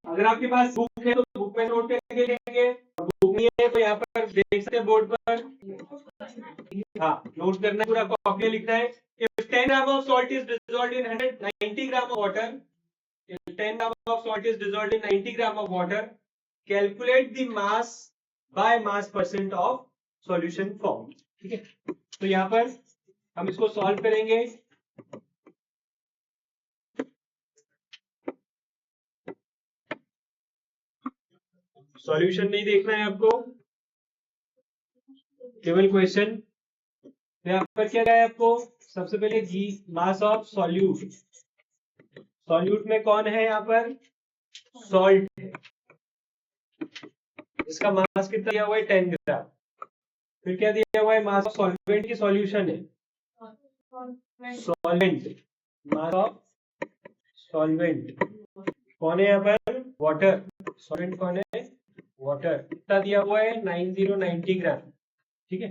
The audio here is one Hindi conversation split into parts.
अगर आपके पास बुक है तो बुक में नोट करके लेंगे, बुक नहीं है तो यहाँ पर देख सकते हैं बोर्ड पर। हाँ, नोट करना है, पूरा कॉपी लिखना है। If 10 gram of salt is dissolved in 190 gram of water, if 10 gram of salt is dissolved in 90 gram of water, calculate the mass by mass percent of solution form। ठीक है, तो यहाँ पर हम इसको सॉल्व करेंगे। सॉल्यूशन नहीं देखना है आपको, केवल क्वेश्चन। यहाँ पर क्या है आपको, सबसे पहले जी मास ऑफ सॉल्यूट। सॉल्यूट में कौन है, यहाँ पर सॉल्ट है, इसका मास कितना दिया हुआ है 10 ग्राम। फिर क्या दिया हुआ है, मास ऑफ सॉल्वेंट की सॉल्यूशन है, सॉल्वेंट, मास ऑफ सॉल्वेंट कौन है यहाँ पर, वाटर। सॉल्वेंट कौन है, वाटर। कितना दिया हुआ है 90 ग्राम। ठीक है,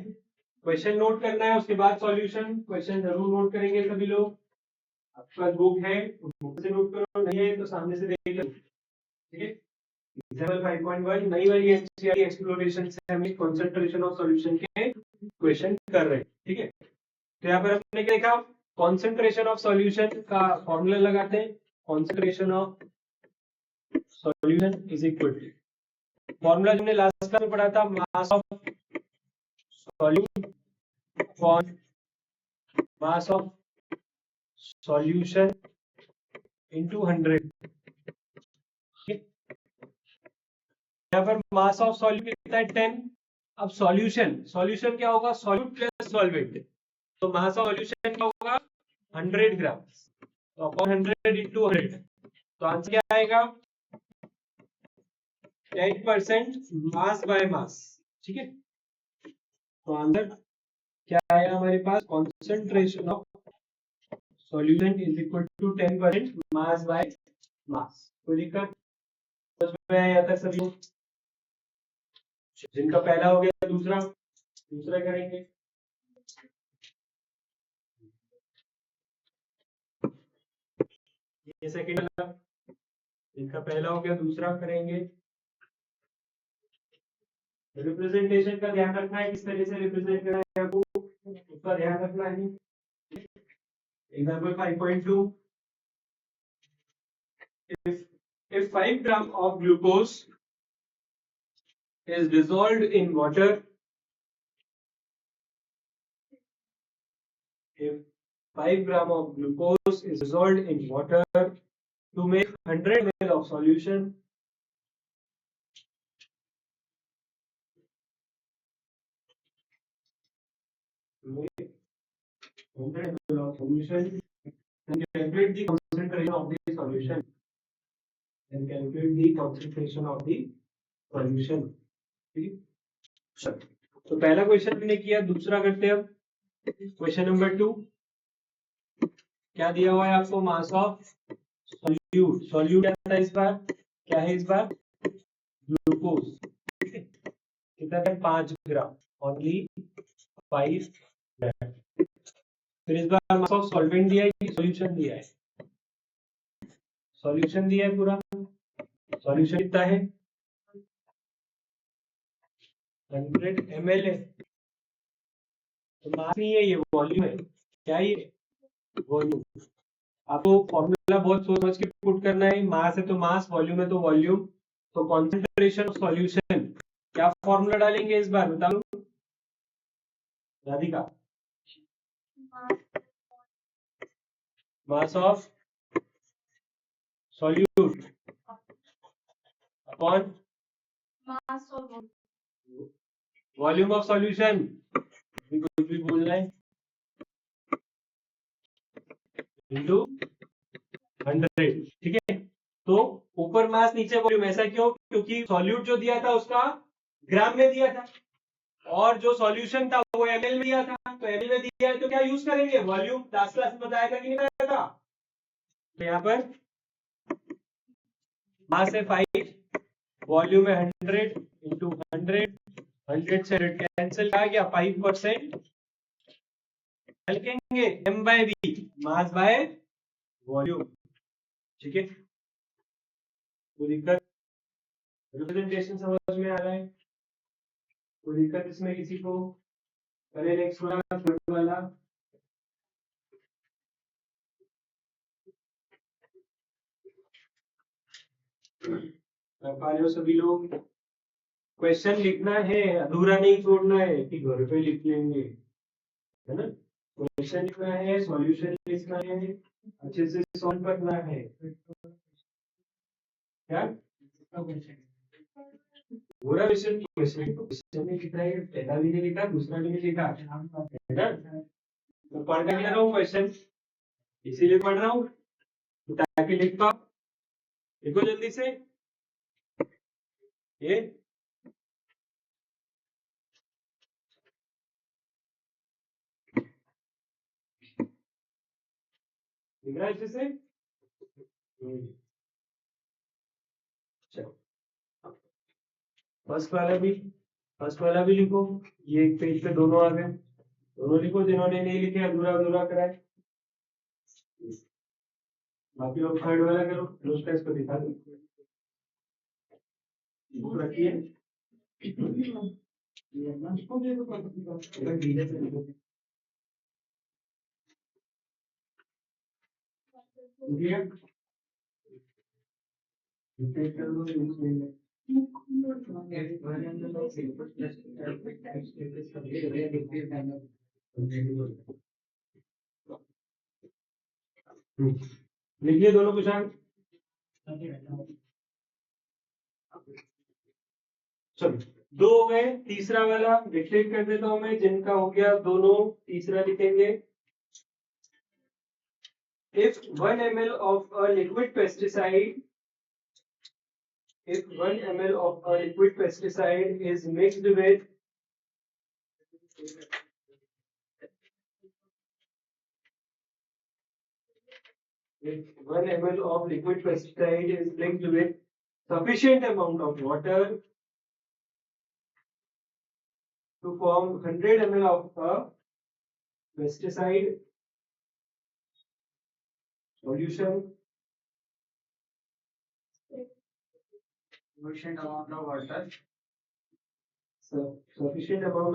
क्वेश्चन नोट करना है, उसके बाद सॉल्यूशन। क्वेश्चन जरूर नोट करेंगे सभी लोग। आपके पास बुक है, बुक से नोट करो, नहीं है तो सामने से देख लो। ठीक है, एग्जाम्पल 5.1 नई वाली एनसीईआरटी एक्सप्लोरेशन से हम कंसंट्रेशन ऑफ सॉल्यूशन के क्वेश्चन कर रहे हैं। ठीक है, तो यहाँ पर हमने क्या देखा, कंसंट्रेशन ऑफ सॉल्यूशन का फॉर्मूला लगाते हैं। Concentration of solution is equal to, formula हमने लास्ट क्लास में पढ़ा था, mass of solute upon mass of solution into 100। यहाँ पर मास ऑफ सॉल्यूट कितना है 10। अब सॉल्यूशन क्या होगा, सॉल्यूट प्लस सॉल्वेंट, तो मास ऑफ सॉल्यूशन क्या होगा 100 ग्राम, तो अपॉन 100 इंटू 100, तो आंसर क्या आएगा 10% मास बाय मास। ठीक है, तो आंसर क्या आया हमारे पास, concentration of solution is equal to 10% mass by mass. कोई दिक्कत समझ में आया तक सभी, जिनका पहला हो गया दूसरा करेंगे। ये सेकंड वाला, जिनका पहला हो गया दूसरा करेंगे। रिप्रेजेंटेशन का ध्यान रखना है, किस तरह से रिप्रेजेंट करना है आपको, उसका ध्यान रखना है। Example 5.2, if 5 gram of glucose is dissolved in water, if 5 gram of glucose is dissolved in water to make 100 ml of solution, then calculate the concentration of the solution. Then calculate the concentration of the solution. तो पहला क्वेश्चन हमने किया, दूसरा करते हैं अब। क्वेश्चन नंबर 2 क्या दिया हुआ है आपको, मास ऑफ सॉल्यूट। सॉल्यूट क्या था इस बार, क्या है इस बार, ग्लूकोज। कितना है 5 ग्राम, ओनली 5 ग्राम। फिर इस बार मास ऑफ सॉल्वेंट दिया है, सॉल्यूशन दिया है, सॉल्यूशन दिया है पूरा। सॉल्यूशन कितना है 100 ml है, तो मास नहीं है, ये वॉल्यूम है। क्या ये वॉल्यूम। आपको फॉर्मूला बहुत सोच समझ के पुट करना है, मास है तो मास, वॉल्यूम है तो वॉल्यूम। तो कॉन्सेंट्रेशन ऑफ सॉल्यूशन, क्या फॉर्मूला डालेंगे इस बार बता लो Radhika. Mass of solute upon mass of volume of solution, कुछ भी बोल रहे हैं, इंटू 100। ठीक है, तो ऊपर मास नीचे वॉल्यूम, ऐसा क्यों, क्योंकि सॉल्यूट जो दिया था उसका ग्राम में दिया था, और जो सॉल्यूशन था वो एमएल में दिया था। तो एमएल में दिया है तो क्या यूज करेंगे, वॉल्यूम। लास्ट क्लास में बताया था कि नहीं बताया था। तो यहाँ पर मास है 5, वॉल्यूम है 100 इंटू 100, 100 से 100 कैंसिल आ गया, 5% लिखेंगे, m by v, mass by volume. ठीक है, कोई दिक्कत? रिप्रेजेंटेशन समझ में आ रहा है? कोई दिक्कत इसमें किसी को? पहले नेक्स्ट वाला, थर्ड वाला। पा रहे हो सभी लोग? क्वेश्चन लिखना है, अधूरा नहीं छोड़ना है कि घर पे लिख लेंगे, है ना? क्वेश्चन लिखना है, सॉल्यूशन लिखना है, अच्छे से सॉल्व करना है। क्या पूरा क्वेश्चन क्वेश्चन में लिखना है, पहला भी नहीं लिखा, दूसरा भी नहीं लिखा, है ना? तो पढ़ कर ले रहा हूँ क्वेश्चन, इसीलिए पढ़ रहा हूँ ताकि लिख पाओ। लिखो जल्दी से। ये लिख रहा है अच्छे से? चलो, फर्स्ट वाला भी लिखो। ये एक पेज पे दोनों आ गए, दोनों लिखो जिन्होंने नहीं लिखे, अधूरा अधूरा कराए। बाकी लोग थर्ड वाला करो, उसका इसको दिखा दो, बुक रखिए। लिखिए दोनों क्वेश्चन। चलो, दो हो गए, तीसरा वाला डिक्टेट कर देता हूं मैं, जिनका हो गया दोनों, तीसरा लिखेंगे। If 1 ml of a liquid pesticide, if 1 ml of a liquid pesticide is mixed with if 1 ml of liquid pesticide is mixed with sufficient amount of water to form 100 ml of a pesticide solution, sufficient amount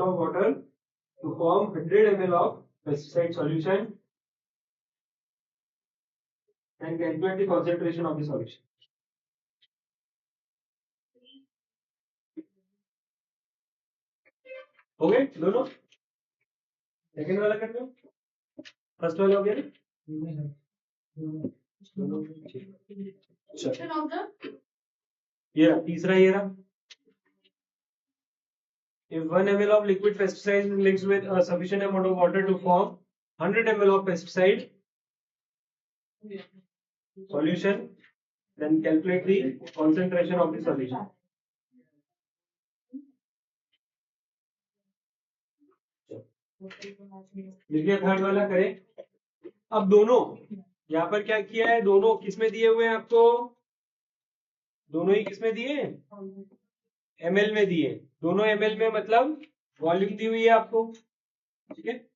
of water to form 100 ml of pesticide solution, and calculate the concentration of the solution. हो गए दोनों? सेकेंड वाला कर लो, फर्स्ट वाला हो गया ना? ये रहा तीसरा, ये रहा। If 1 ml of liquid pesticide is mixed with a sufficient amount of water to form 100 ml of pesticide solution, then calculate the concentration of the solution. देखिए थर्ड वाला करें। अब दोनों यहाँ पर क्या किया है, दोनों किसमें दिए हुए हैं आपको? दोनों ही किसमें दिए? ml में दिए। दोनों ml में मतलब वॉल्यूम दी हुई है आपको, ठीक है?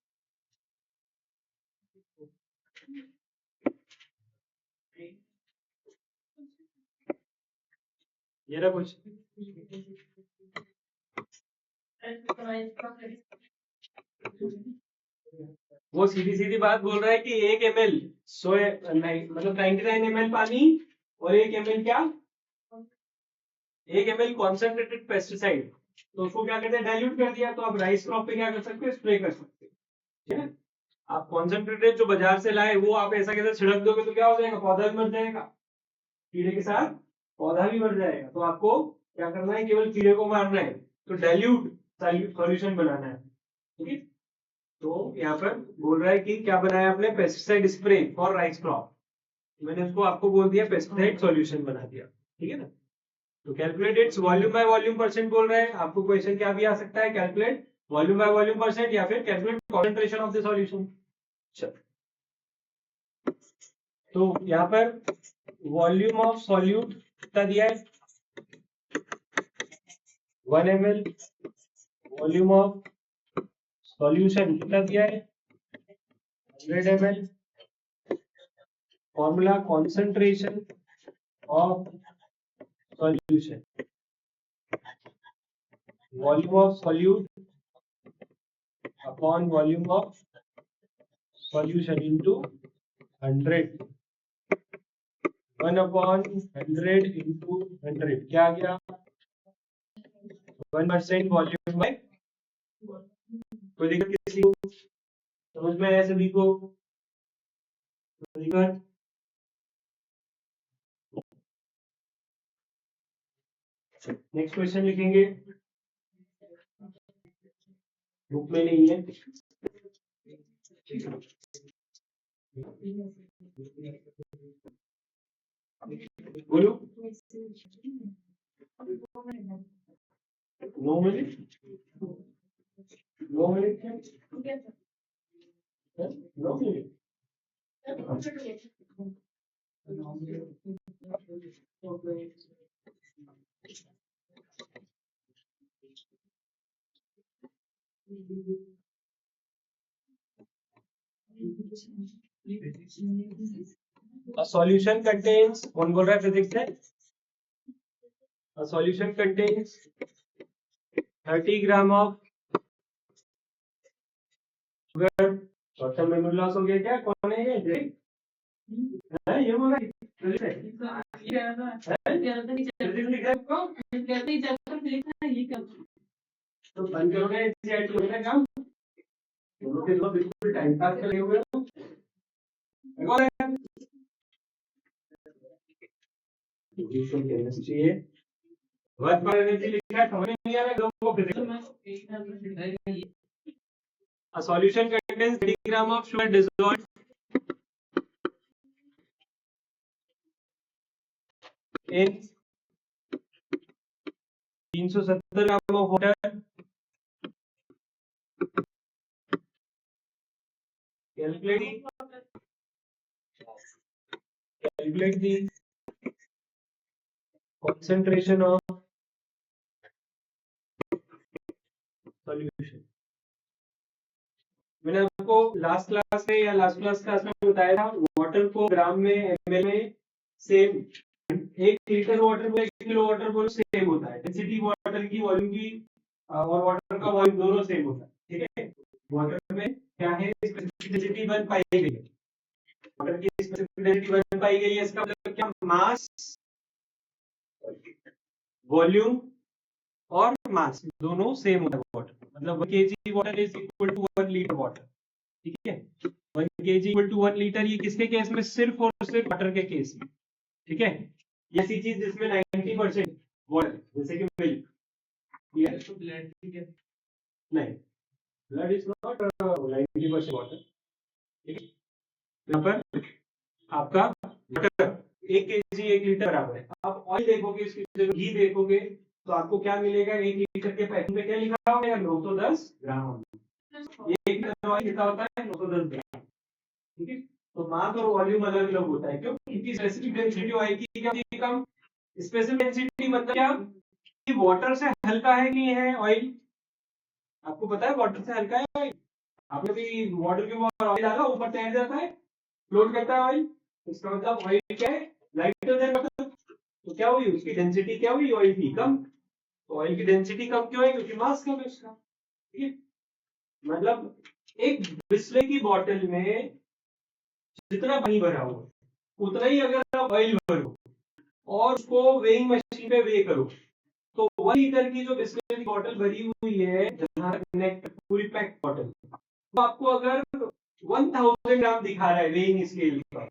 ये ना कुछ वो सीधी सीधी बात बोल रहा है कि 1 ml 100 नहीं मतलब 99 ml पानी और 1 ml क्या, 1 ml कॉन्सेंट्रेटेड पेस्टिसाइड, तो उसको क्या करते हैं, डाइल्यूट कर दिया। तो आप राइस क्रॉप पे क्या कर सकते हो, स्प्रे कर सकते हो, ठीक है? आप कॉन्सेंट्रेटेड जो बाजार से लाए वो आप ऐसा कैसे छिड़क दोगे तो क्या हो जाएगा, पौधा भी मर जाएगा, कीड़े के साथ पौधा भी मर जाएगा। तो आपको क्या करना है, केवल कीड़े को मारना है, तो डाइल्यूट सॉल्यूशन बनाना है, ठीक है? तो यहाँ पर बोल रहा है कि क्या बनाया आपने, pesticide spray for rice crop, मैंने उसको आपको बोल दिया पेस्टिसाइड सॉल्यूशन बना दिया, ठीक है ना? तो calculate its volume by volume percent बोल रहे हैं आपको। क्वेश्चन क्या भी आ सकता है, calculate volume by volume percent या फिर calculate concentration of the solution. तो यहाँ पर वॉल्यूम ऑफ सॉल्यूट कितना दिया है, 1 ml, वॉल्यूम ऑफ सॉल्यूशन कितना दिया है, 100 ml, formula concentration of solution, volume of solute upon volume of solution into 100, 1/100 into 100 क्या आ गया 1% वॉल्यूम बाय। कोई दिक्कत किसी को समझ में आया सभी को? दिक्कत? नेक्स्ट क्वेश्चन लिखेंगे, बुक में नहीं है। बोलो 9 minute 9 minute 9 minute A solution contains, कौन बोल रहा है फिजिक्स में? A solution contains 30 gram of sugar. Short term memory loss हो गया क्या? कौन है ये? ये बोला तो बंद करोगे एनसीईआरटी होगा काम? दोनों के दो बिल्कुल टाइम पास कर हुए हो। चाहिए वर्क पर एनर्जी लिखा है, समझ नहीं आ रहा लोगों को physics. A solution contains 30 gram of sugar dissolved in 370 gram of water. Calculate the concentration of solution. मैंने आपको लास्ट क्लास में बताया था वाटर को ग्राम में एमएल में सेम, 1 लीटर वाटर को 1 किलो वाटर को सेम होता है। डेंसिटी वाटर की वॉल्यूम की और वाटर का वॉल्यूम दोनों सेम होता है। ठीक है, वाटर में क्या है स्पेसिफिक डेंसिटी 1 पाई गई है, वाटर की स्पेसिफिक डेंसिटी 1 पाई गई है। इसका मतलब क्या, मास वॉल्यूम और मास दोनों सेम होता है वाटर, मतलब 1 kg water is equal to 1 litre water. ठीक है, 1 kg इक्वल टू 1 लीटर, ये किसके केस में? सिर्फ और सिर्फ वाटर के केस में। ठीक है, ऐसी चीज जिसमें 90% वाटर, जैसे कि मिल्क, नहीं ब्लड इज नॉट 90% वाटर। ठीक है, यहाँ पर आपका वाटर 1 kg 1 लीटर बराबर है। आप ऑयल देखोगे, इसकी जगह घी देखोगे तो आपको क्या मिलेगा? 1 लीटर के पैकिंग पे क्या लिखा होगा? 910 ग्राम। ये 1 लीटर ऑयल कितना होता है? 910 ग्राम। ठीक है, तो मास और वॉल्यूम अलग अलग होता है। क्यों? क्योंकि स्पेसिफिक डेंसिटी ऑयल की क्या होती है? कम। स्पेसिफिक डेंसिटी मतलब क्या कि वाटर से हल्का है कि है ऑयल? आपको पता है वाटर से हल्का है ऑयल? आपने भी वाटर के ऊपर ऑयल डाला, ऊपर तैर जाता है, फ्लोट करता है ऑयल। इसका मतलब ऑयल क्या है? Lighter than water. तो क्या हुई उसकी डेंसिटी? क्या हुई ऑयल की? कम। तो ऑयल की डेंसिटी कम क्यों है? क्योंकि मास कम है उसका। ठीक है, मतलब एक बिस्लरी की बोतल में जितना पानी भरा हुआ उतना ही अगर आप ऑयल भरो और उसको वेइंग मशीन पे वे करो तो 1 लीटर की जो बिस्लरी की बोतल भरी हुई है, जहां कनेक्ट पूरी पैक बोतल, तो आपको अगर 1000 ग्राम दिखा रहा है वेइंग स्केल पर,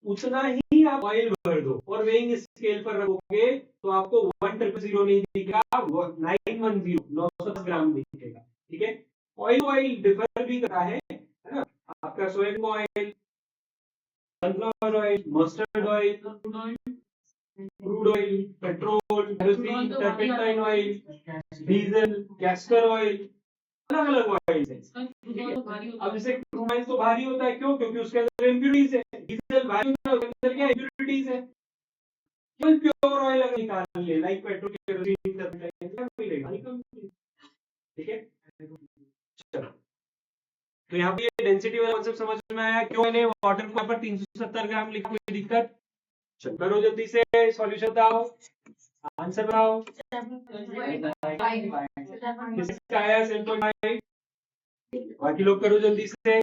उतना ही आप ऑयल भर दो और वेइंग स्केल पर रखोगे तो आपको 1000 नहीं दिखेगा, 910 ग्राम दिखेगा। ठीक है, ऑयल डिफर भी करता है ना? आपका soybean oil, sunflower oil, mustard oil, crude oil, petrol, kerosene, turpentine oil, diesel, castor oil, अलग अलग ऑयल है। अब जैसे क्रूड ऑयल तो भारी होता है, क्यों? क्योंकि उसके अंदर इम्प्यूरिटीज है। डीजल भारी होता है, उसके अंदर क्या इम्प्यूरिटीज है। केवल प्योर ऑयल अगर निकाल ले, लाइक पेट्रोल, केरोसिन, टर्पेंटाइन, क्या मिलेगा? ठीक है, चलो तो यहाँ पे डेंसिटी वाला कॉन्सेप्ट समझ में आया? क्यों मैंने वाटर को पर 370 ग्राम लिखा, कोई दिक्कत? चलो करो जल्दी से, सॉल्यूशन बताओ, आंसर बताओ। किसका आया 7.5? बाकी लोग करो जल्दी से।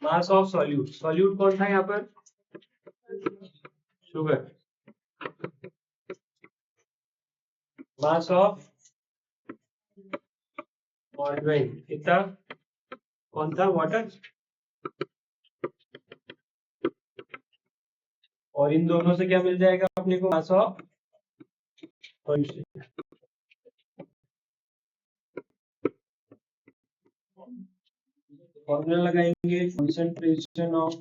मास ऑफ सॉल्यूट, सॉल्यूट कौन था यहाँ पर? शुगर। मास ऑफ सॉल्वेंट कितना? कौन था? वाटर। और इन दोनों से क्या मिल जाएगा अपने को? मास ऑफ सॉल्यूशन। फॉर्मूला लगाएंगे, concentration of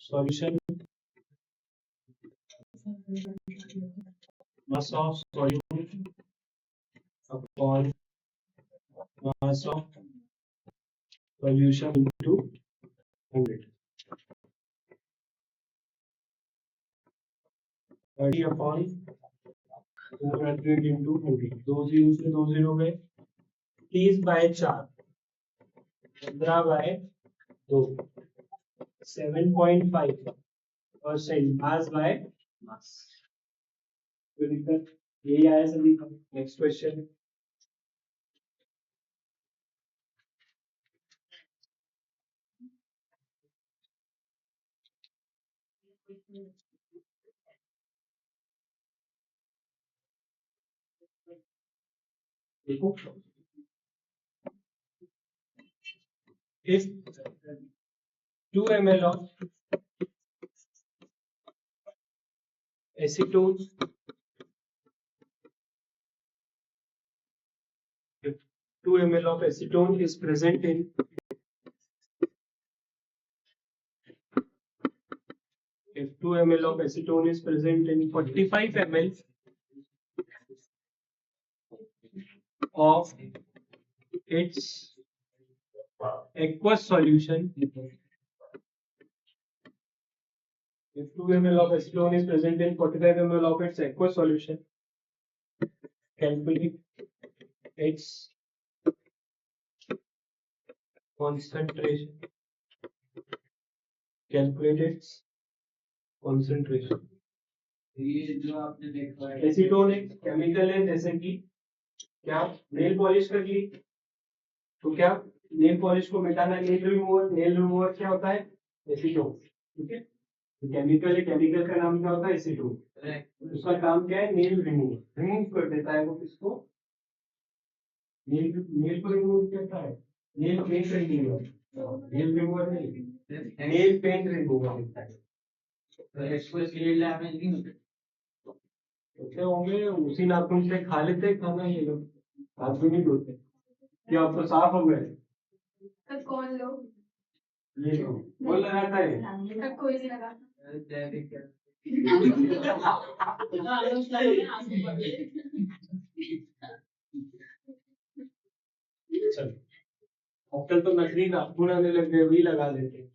solution, mass of solute upon mass of solution into 100. 30 upon 200 into 100. 2 0 से 2 0 गए, 30/4, 15/2, 7.5% mass by mass. तो दिक्कत यही आया सभी का। Next question. देखो, if 2 ml of acetone, if 2 ml of acetone is present in 45 ml of its aqueous solution, if 2 ml of acetone is present in 45 ml of its aqueous solution, calculate its concentration. Calculate its concentration. ये जो आपने देखा है एसीटोन एक केमिकल है, जैसे कि क्या नेल पॉलिश कर ली, तो क्या नेल पॉलिश को मिटाना, नेल रिमूवर क्या होता है? एसीटोन। ठीक है, केमिकल है, केमिकल का नाम क्या होता है? एसीटोन। उसका काम क्या है? नेल रिमूव कर देता है। वो किसको? नेल को रिमूव करता है। Nail paint remover, nail remover नहीं, नेल पेंट रिमूवर होता है। होते होंगे, उसी नाखून से खा लेते खाना ये लोग, हाथ भी नहीं धोते। क्या आप तो साफ हो गए? तो कौन लोग? ये लोग कौन लगाता है? तब कोई नहीं लगा। चलो, आजकल तो नकली नाखून आने लग गए, वही लगा लेते,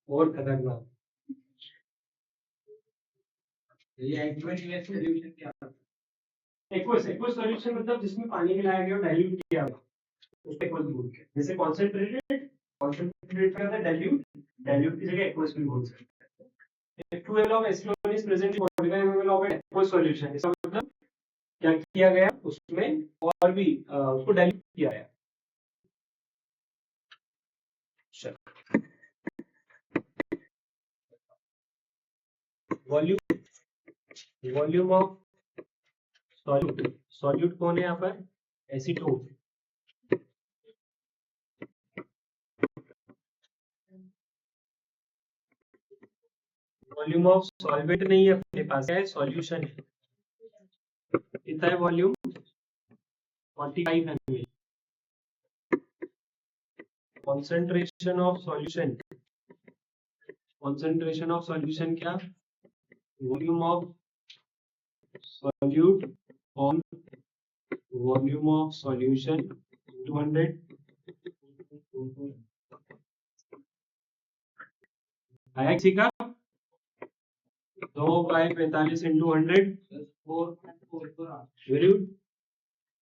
और खतरनाक। एक्वस सॉल्यूशन मतलब जिसमें पानी मिलाया गया और डाइल्यूट किया गया, उसको एक्वस बोलते हैं। जैसे कॉन्सेंट्रेटेड का था डाइल्यूट, डाइल्यूट की जगह एक्वस भी बोल सकते हैं। 2 ml of acetone is present in 45 ml of an aqueous solution. इसका मतलब क्या किया गया उसमें, और भी उसको डाइल्यूट किया गया। वॉल्यूम ऑफ सॉल्यूट कौन है यहाँ पर? एसीटोन। वॉल्यूम ऑफ सॉल्वेंट नहीं है अपने पास, है सॉल्यूशन है। कितना है volume? 45 ml। Concentration of solution, concentration of solution क्या? Volume of solute on volume of solution 200। आया किसी का? 2/45 into 100, वेरी गुड,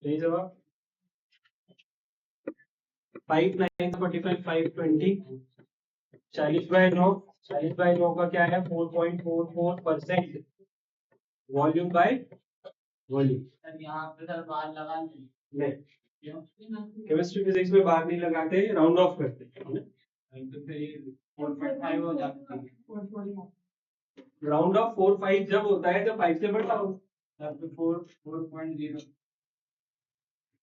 सही जवाब। 5 9 45 520, 40/9, 40/9 का क्या है 4.44% वॉल्यूम बाय वॉल्यूम। सर यहाँ पे सर बाहर लगा नहीं नहीं, क्यों? केमिस्ट्री फिजिक्स में बाहर नहीं लगाते, राउंड ऑफ करते हैं। तो फिर ये 4.5 हो जाती है। राउंड ऑफ 4 5 जब होता है जब 5 से बड़ा हो। तब तो 4.0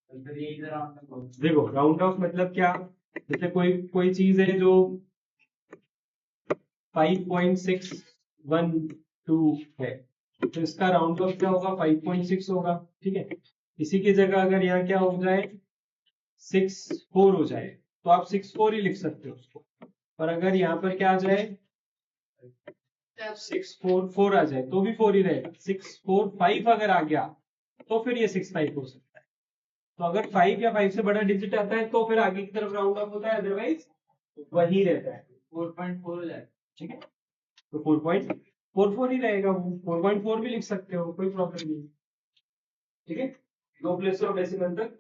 तो फिर ये इधर आउट हो। देखो राउंड ऑफ मतलब क्या, जैसे कोई कोई चीज है जो 5.612 है तो इसका राउंड ऑफ क्या होगा 5.6 होगा, ठीक है। इसी की जगह अगर यहाँ क्या हो जाए 64 हो जाए तो आप 64 ही लिख सकते हो उसको, पर अगर यहाँ पर क्या आ जाए 644 आ जाए तो भी 4 ही रहेगा। 645 अगर आ गया तो फिर ये 65 हो सकता है। तो अगर 5 या 5 से बड़ा डिजिट आता है तो फिर आगे की तरफ राउंड ऑफ होता है, अदरवाइज वही रहता है 4.4 हो जाएगा। ठीक है। तो 4.44 ही रहेगा, वो 4.4 भी लिख सकते हो, कोई प्रॉब्लम नहीं, ठीक है। 2 प्लेस ऑफ डेसिमल तक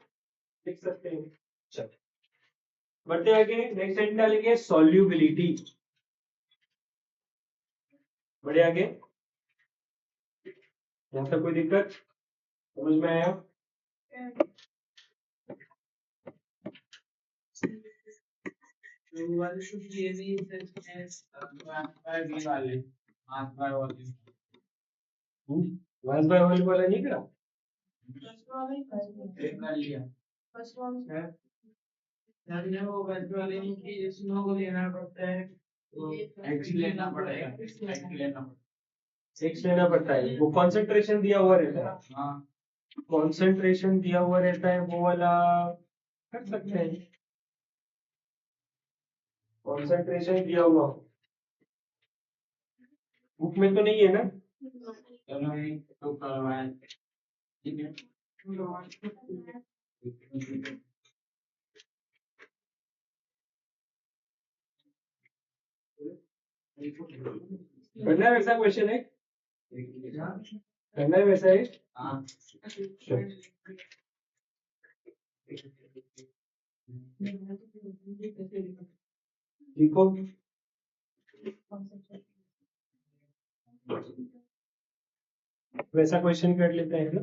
लिख सकते हैं। चलो बढ़ते आगे, नेक्स्ट टाइम डालेंगे सॉल्युबिलिटी। बढ़े आगे, यहां तक कोई दिक्कत समझ में आया? वाले शुभ ये भी बी वाले मास by volume mass by volume वाला नहीं करा? कर लिया। सर ने वो बस वाले नहीं कि इसमें को लेना पड़ता है तो एक्स लेना पड़ेगा, एक्स लेना पड़ेगा। एक्स लेना पड़ता है, वो कॉन्सेंट्रेशन दिया हुआ रहता है। हाँ कॉन्सेंट्रेशन दिया हुआ रहता है वो वाला कर सकते हैं, कॉन्सेंट्रेशन दिया हुआ बुक में तो नहीं है ना? चलो एक तो करवाएं ठीक है। करना है वैसा क्वेश्चन है, करना है वैसा है। हाँ लिखो वैसा क्वेश्चन कर लेते हैं ना।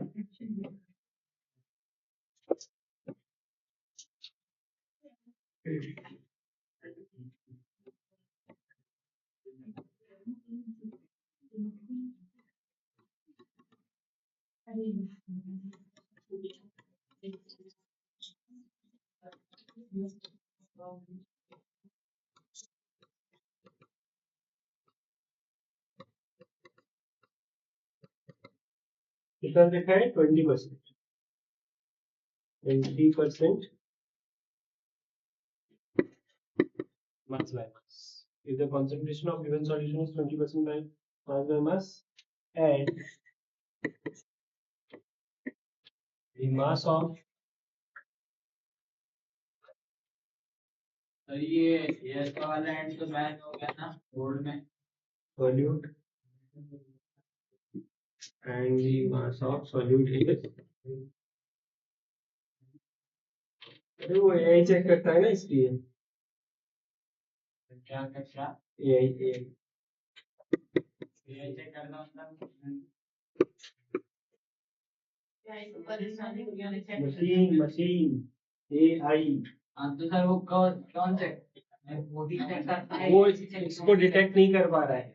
कितना लिखा है 20%, 20% mass by mass. If the concentration of given solution is 20% by mass by mass and the mass of तो ये इसका वाला एंड तो बैन हो गया ना बोर्ड में solute and the mass of solute is, अरे वो यही चेक करता है ना इसलिए क्या क्या यही ये चेक करना मतलब मशीन मशीन AI हाँ तो सर वो कौन से वो भी चेक करता है वो इसको डिटेक्ट नहीं कर पा रहा है।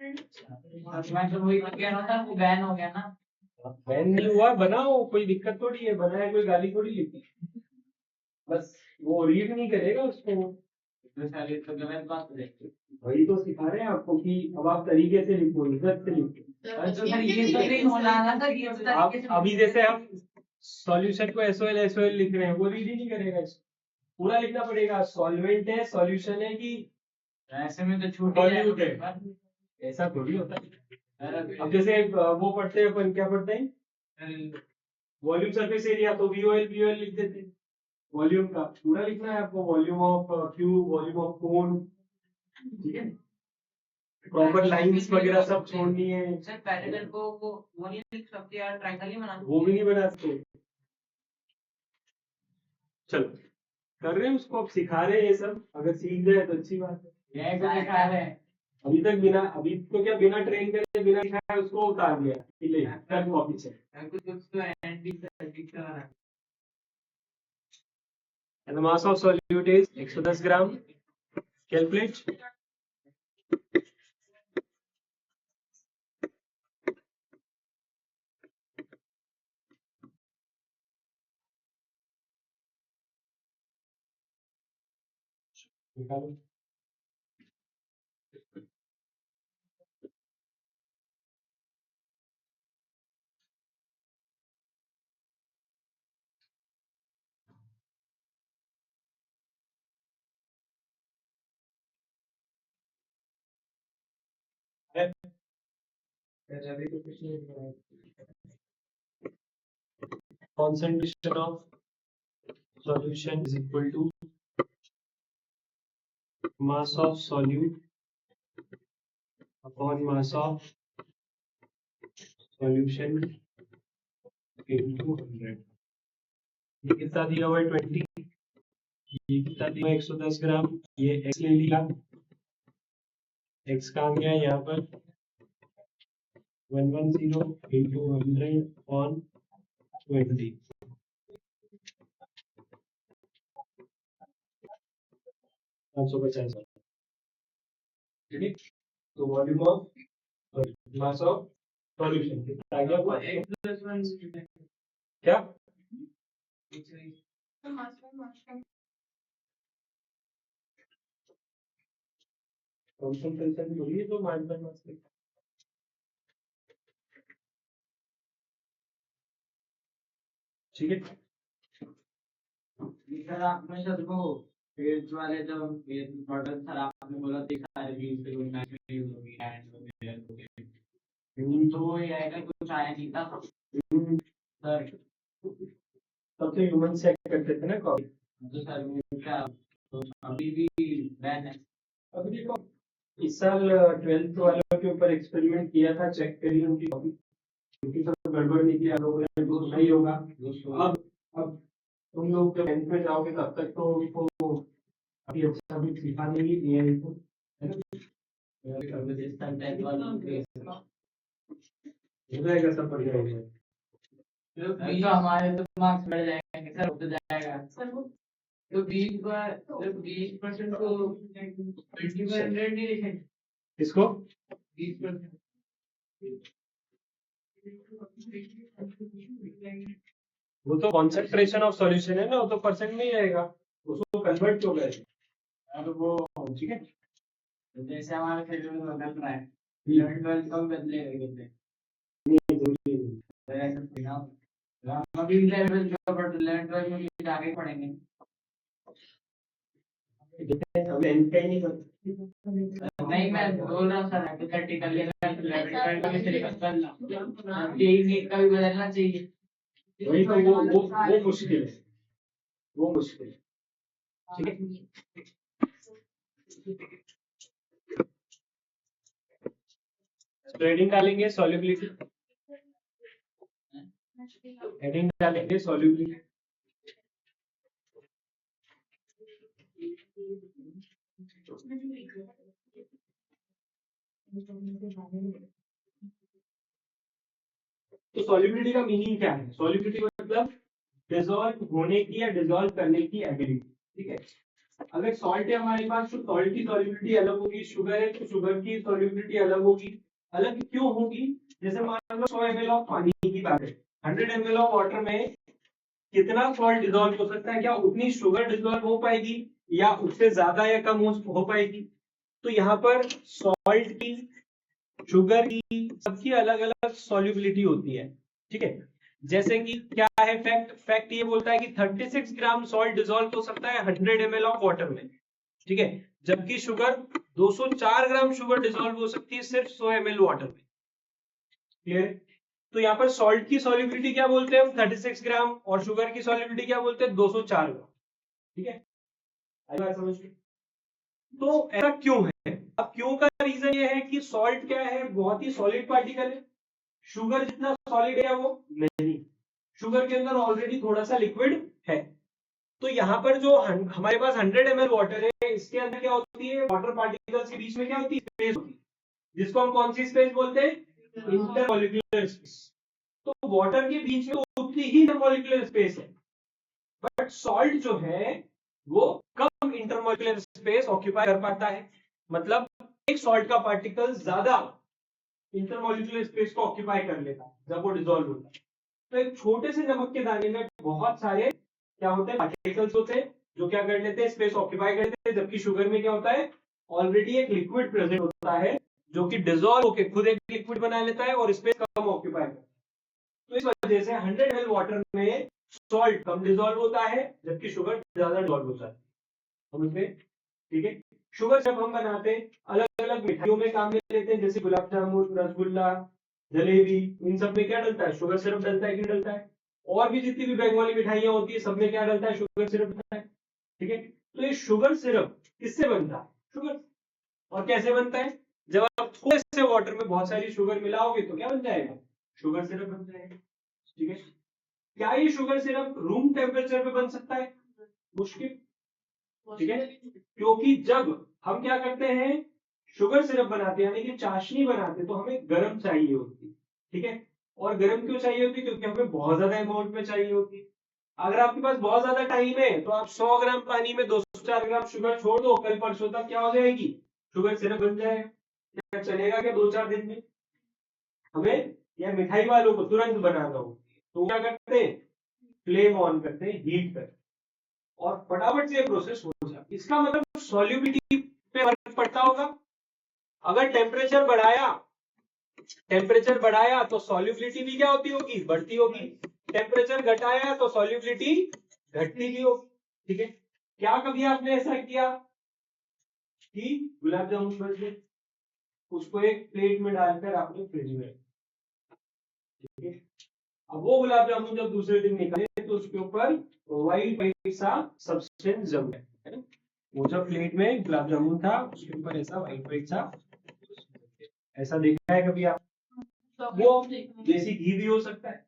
मैं तो वही कह रहा था वो बैन हो गया ना। बैन नहीं हुआ, बनाओ, कोई दिक्कत थोड़ी है, बनाया कोई गाली थोड़ी लिखी, बस वो रीड नहीं करेगा उसको। तो सर ये तो गलत बात है। वही तो सिखा रहे हैं आपको कि अब आप तरीके से लिखो, इज्जत से लिखो। तो सर ये तो नहीं होना ना सर ये तो आप तरीके से अभी जैसे हम सॉल्यूशन को SOL लिख रहे हैं, वो रीड ही नहीं करेगा इसको, पूरा लिखना पड़ेगा। सॉल्वेंट है, सॉल्यूशन है कि ऐसे में तो छूट Solute है। है। ऐसा थोड़ी होता है। सर अब जैसे वो पढ़ते हैं अपन, क्या पढ़ते हैं वॉल्यूम सरफेस एरिया, तो VOL लिख देते हैं। वॉल्यूम का पूरा लिखना है आपको, volume of cube, volume of cone, ठीक है। प्रॉपर लाइंस वगैरह सब छोड़नी है, सर पैरेलल को वो नहीं लिख सकते यार, ट्रायंगल ही बना वो भी नहीं बना सकते। चलो कर रहे हैं उसको, अब सिखा रहे हैं ये सब, अगर सीख जाए तो अच्छी बात है। ये को दिखा रहे हैं। अभी तक बिना, अभी तो क्या बिना ट्रेन करे बिना सिखाए उसको उतार दिया कि ले कर कॉपी से। कुछ कुछ तो एंटी सर्किट का रहा है। And the mass of solute is 110 gram. Calculate. निकालो। Concentration of solution is equal to mass of solute upon mass of solution into 100। ये कितना दिया हुआ है 20, ये कितना दिया हुआ है 110 ग्राम, ये x ले लिया, x का आ गया यहाँ पर 110 into 100 on 20, 550। ठीक है, तो volume of mass of solution कितना आ गया हुआ है? क्या तो मास्टर कंसंट्रेशन बोलिए तो मान पर मास के। ठीक है, सर आपने सर को पेज वाले जो पेज मॉडल सर आपने बोला थी सारे बीच से कोई मैच नहीं होगी एंड तो ये आएगा कुछ आया नहीं था सर। तब तो ह्यूमन चेक करते थे ना कॉपी। तो सर वो क्या तो अभी भी बैन है। अभी देखो इस साल 12th वालों के ऊपर एक्सपेरिमेंट किया था, चेक करिए उनकी कॉपी, क्योंकि सब गड़बड़ निकली, आप लोगों ने तो नहीं होगा। अब तुम लोग जब 10th में जाओगे तब तक तो उनको अभी अच्छा भी सिखा नहीं दिया इनको, है ना? हो जाएगा, सब बढ़िया हो जाएगा। तो हमारे तो मार्क्स बढ़ जाएंगे सर, हो जाएगा सर वो तो 20% को 20% नहीं लिखेंगे इसको 20%। वो तो कॉन्सेंट्रेशन ऑफ सॉल्यूशन है ना, वो तो परसेंट में ही आएगा, उसको कन्वर्ट क्यों करें? अब वो ठीक है, जैसे हमारे फिल्म में बदल रहा है 11-12 का बदलेगा कहते हैं नहीं जरूरी नहीं। तो ऐसा थोड़ी ना होगा। हम अभी 11-12 का पढ़ 11-12 में भी आगे पढ़ेंगे। अब एंड का ही नहीं पता। नहीं मैं बोल रहा हूँ सर हाइपोथेटिकली 11-12 का भी सिलेबस बदलना यही नीट का भी बदलना चाहिए। वही तो वो मुश्किल है, वो मुश्किल है। ठीक है, हेडिंग डालेंगे सॉल्युबिलिटी, हेडिंग डालेंगे सॉल्युबिलिटी। तो सॉल्युबिलिटी का मीनिंग क्या है? सॉल्युबिलिटी मतलब डिसॉल्व होने की या डिसॉल्व करने की एबिलिटी। ठीक है, अगर सॉल्ट है हमारे पास तो सॉल्ट की सॉल्युबिलिटी अलग होगी, शुगर है तो शुगर की सॉल्युबिलिटी अलग होगी। अलग क्यों होगी? जैसे मान लो 100 ml ऑफ पानी की बात है, 100 ml ऑफ वाटर में कितना सॉल्ट डिसॉल्व हो सकता है? क्या उतनी शुगर डिसॉल्व हो पाएगी या उससे ज्यादा या कम हो पाएगी? तो यहाँ पर सॉल्ट की, शुगर की, सबकी अलग अलग सॉल्युबिलिटी होती है। ठीक है, जैसे कि क्या है फैक्ट ये बोलता है कि 36 ग्राम सॉल्ट डिसॉल्व हो सकता है 100 ml ऑफ वाटर में। ठीक है, जबकि शुगर 204 ग्राम शुगर डिसॉल्व हो सकती है सिर्फ 100 ml वाटर में। क्लियर? तो यहाँ पर सॉल्ट की सॉल्युबिलिटी क्या बोलते हैं हम? 36 ग्राम, और शुगर की सॉल्युबिलिटी क्या बोलते हैं? 204 ग्राम। ठीक है, आई बात समझ में? तो ऐसा क्यों है? अब क्यों का रीजन ये है कि सॉल्ट क्या है, बहुत ही सॉलिड पार्टिकल है। शुगर जितना सॉलिड है वो नहीं, शुगर के अंदर ऑलरेडी थोड़ा सा लिक्विड है। तो यहाँ पर जो हमारे पास 100 ml वाटर है, इसके अंदर क्या होती है, वाटर पार्टिकल्स के बीच में क्या होती है, स्पेस होती है, जिसको हम कौन सी स्पेस बोलते हैं, इंटरमॉलिक्यूलर स्पेस। तो वाटर के बीच में उतनी ही इंटरमॉलिक्यूलर स्पेस है, बट सॉल्ट जो है वो कम इंटरमॉलिक्यूलर स्पेस ऑक्यूपाई कर पाता है। मतलब एक सॉल्ट का पार्टिकल ज्यादा इंटरमॉलिक्यूलर स्पेस को ऑक्यूपाई कर लेता है जब वो डिसॉल्व होता है। तो एक छोटे से नमक के दाने में बहुत सारे क्या होते हैं, पार्टिकल्स होते हैं जो क्या कर लेते हैं, स्पेस ऑक्यूपाई कर लेते हैं। जबकि शुगर में क्या होता है, ऑलरेडी एक लिक्विड प्रेजेंट होता है जो कि डिसॉल्व होकर खुद एक लिक्विड बना लेता है और स्पेस कम ऑक्यूपाई करता है। तो इस वजह से 100 ml वाटर में सॉल्ट कम डिसॉल्व होता है, जबकि शुगर ज्यादा डिसॉल्व होता है। समझ गए? ठीक है। शुगर जब हम बनाते हैं अलग अलग मिठाइयों में काम में लेते हैं, जैसे गुलाब जामुन, रसगुल्ला, जलेबी, इन सब में क्या डलता है, शुगर सिरप डलता है कि डलता है? और भी जितनी भी बंगाली मिठाइयां होती है सब में क्या डलता है, शुगर सिरप डलता है। ठीक है। तो ये शुगर सिरप किससे बनता है, शुगर। और कैसे बनता है, जब आप थोड़े से वाटर में बहुत सारी शुगर मिलाओगे तो क्या बन जाएगा, शुगर सिरप बन जाएगा। ठीक है। क्या ये शुगर सिरप रूम टेम्परेचर पे बन सकता है, मुश्किल। ठीक है। क्योंकि जब हम क्या करते हैं, शुगर सिरप बनाते हैं यानी कि चाशनी बनाते हैं, तो हमें गर्म चाहिए होती है। ठीक है। और गर्म क्यों चाहिए होती है, क्योंकि हमें बहुत ज्यादा अमाउंट में चाहिए होती है। अगर आपके पास बहुत ज्यादा टाइम है तो आप 100 ग्राम पानी में 204 ग्राम शुगर छोड़ दो, कल परसों तक क्या हो जाएगी, शुगर सिरप बन जाएगा। क्या चलेगा क्या 2-4 दिन में? हमें या मिठाई वालों को तुरंत बनाना हो तो क्या करते हैं, फ्लेम ऑन करते हैं, हीट करते हैं और फटाफट से प्रोसेस हो जाए। इसका मतलब सॉल्युबिलिटी पे फर्क पड़ता होगा। अगर टेम्परेचर बढ़ाया तो सॉल्युबिलिटी भी क्या होती होगी, बढ़ती होगी। टेम्परेचर घटाया तो सॉल्युबिलिटी घटती भी होगी। ठीक है। क्या कभी आपने ऐसा किया कि गुलाब जामुन बन गए, उसको एक प्लेट में डालकर आपने फ्रिज में रखा। ठीक है। अब वो गुलाब जामुन जब दूसरे दिन निकाले तो उसके ऊपर व्हाइट सा सब्सटेंस जम गया, है ना। वो जो प्लेट में गुलाब जामुन था उसके ऊपर ऐसा व्हाइट सा, ऐसा देखा है कभी आप? वो देसी घी भी हो सकता है,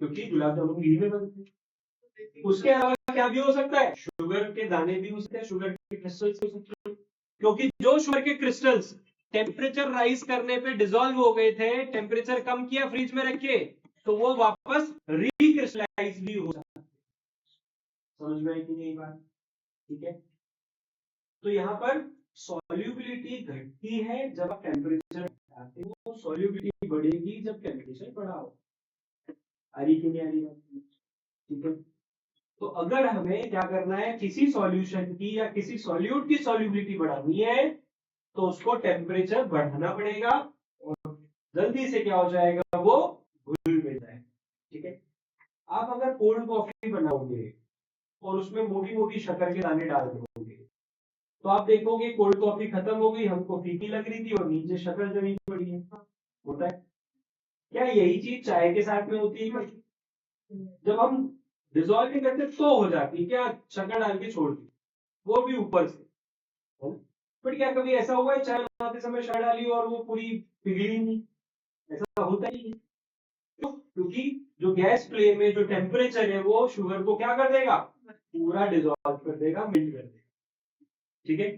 क्योंकि गुलाब जामुन घी में बनते हैं। उसके अलावा क्या भी हो सकता है, शुगर के दाने भी हो सकते हैं, शुगर के क्रिस्टल्स हो सकते हैं। क्योंकि जो शुगर के क्रिस्टल्स टेम्परेचर राइज करने पे डिसॉल्व हो गए थे, टेम्परेचर कम किया फ्रिज में रखे, तो वो वापस रिक्रिस्टलाइज भी हो सकता है। समझ में आई कि नहीं बात? ठीक है। तो यहाँ पर सॉल्युबिलिटी घटती है जब आप टेम्परेचर घटाते हो, सॉल्युबिलिटी बढ़ेगी जब टेम्परेचर बढ़ा हो। आ रही कि नहीं आ रही बात? ठीक है। तो अगर हमें क्या करना है, किसी सॉल्यूशन की या किसी सॉल्यूट की सॉल्युबिलिटी बढ़ानी है तो उसको टेम्परेचर बढ़ाना पड़ेगा और जल्दी से क्या हो जाएगा, वो घुल मिल जाएगा। ठीक है। आप अगर कोल्ड कॉफी बनाओगे और उसमें मोटी मोटी शक्कर के दाने डाल दोगे तो आप देखोगे कोल्ड कॉफी खत्म हो गई, हमको फीकी लग रही थी और नीचे शक्कर जमी पड़ी है। होता है क्या? यही चीज चाय के साथ में होती है। जब हम डिजोल्व नहीं करते तो हो जाती है क्या, शक्कर डाल के छोड़ दी, वो भी ऊपर से। बट क्या कभी ऐसा हुआ है चाय बनाते समय शक्कर डाली और वो पूरी पिघली नहीं? ऐसा होता ही नहीं। क्योंकि जो गैस फ्लेम में जो टेम्परेचर है वो शुगर को क्या कर देगा, पूरा डिजोल्व कर देगा, मेल्ट कर देगा। ठीक है।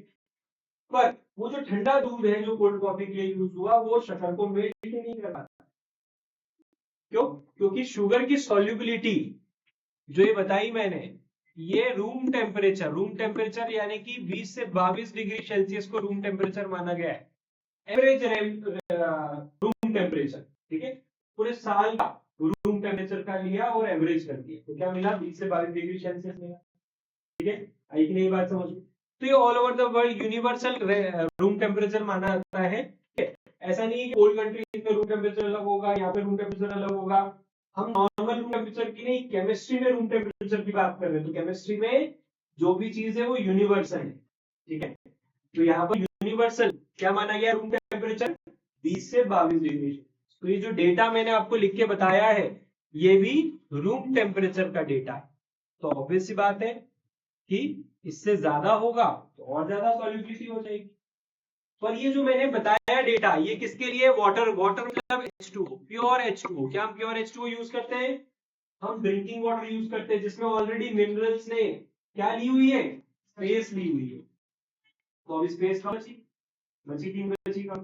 पर वो जो ठंडा दूध है जो कोल्ड कॉफी के लिए यूज हुआ, वो शक्कर को मेल्ट नहीं कर पाता। क्यों? क्योंकि शुगर की सॉल्युबिलिटी जो ये बताई मैंने, ये रूम टेम्परेचर यानी कि 20 से 22 डिग्री सेल्सियस को रूम टेम्परेचर माना गया है, एवरेज रूम टेम्परेचर। ठीक है। पूरे साल का रूम टेम्परेचर का लिया और एवरेज कर दिया तो क्या मिला, 20 से 22 डिग्री सेल्सियस मिला। ठीक है। आई कि नहीं बात समझ में? तो ये all over the world universal room temperature माना जाता है। ऐसा नहीं है कि कोल्ड कंट्रीज में रूम टेम्परेचर अलग होगा, यहाँ पे रूम टेम्परेचर अलग होगा। हम नॉर्मल रूम टेम्परेचर की नहीं, केमिस्ट्री में रूम टेम्परेचर की बात कर रहे हैं। तो केमिस्ट्री में जो भी चीज है वो यूनिवर्सल है। ठीक है। तो यहाँ पर यूनिवर्सल क्या माना गया, रूम टेम्परेचर 20 से 22 डिग्री। तो ये जो डेटा मैंने आपको लिख के बताया है ये भी रूम टेम्परेचर का डेटा है। तो ऑब्वियस सी बात है कि इससे ज्यादा होगा तो और ज्यादा सॉल्युबिलिटी हो जाएगी। पर ये जो मैंने बताया डेटा, ये किसके लिए? वाटर, वाटर मतलब H2O, प्योर H2O। क्या हम प्योर H2O यूज करते हैं? हम ड्रिंकिंग वाटर यूज करते हैं जिसमें ऑलरेडी मिनरल्स ने क्या ली हुई है? स्पेस ली हुई है। तो अब स्पेस कम बची तीन बची कम,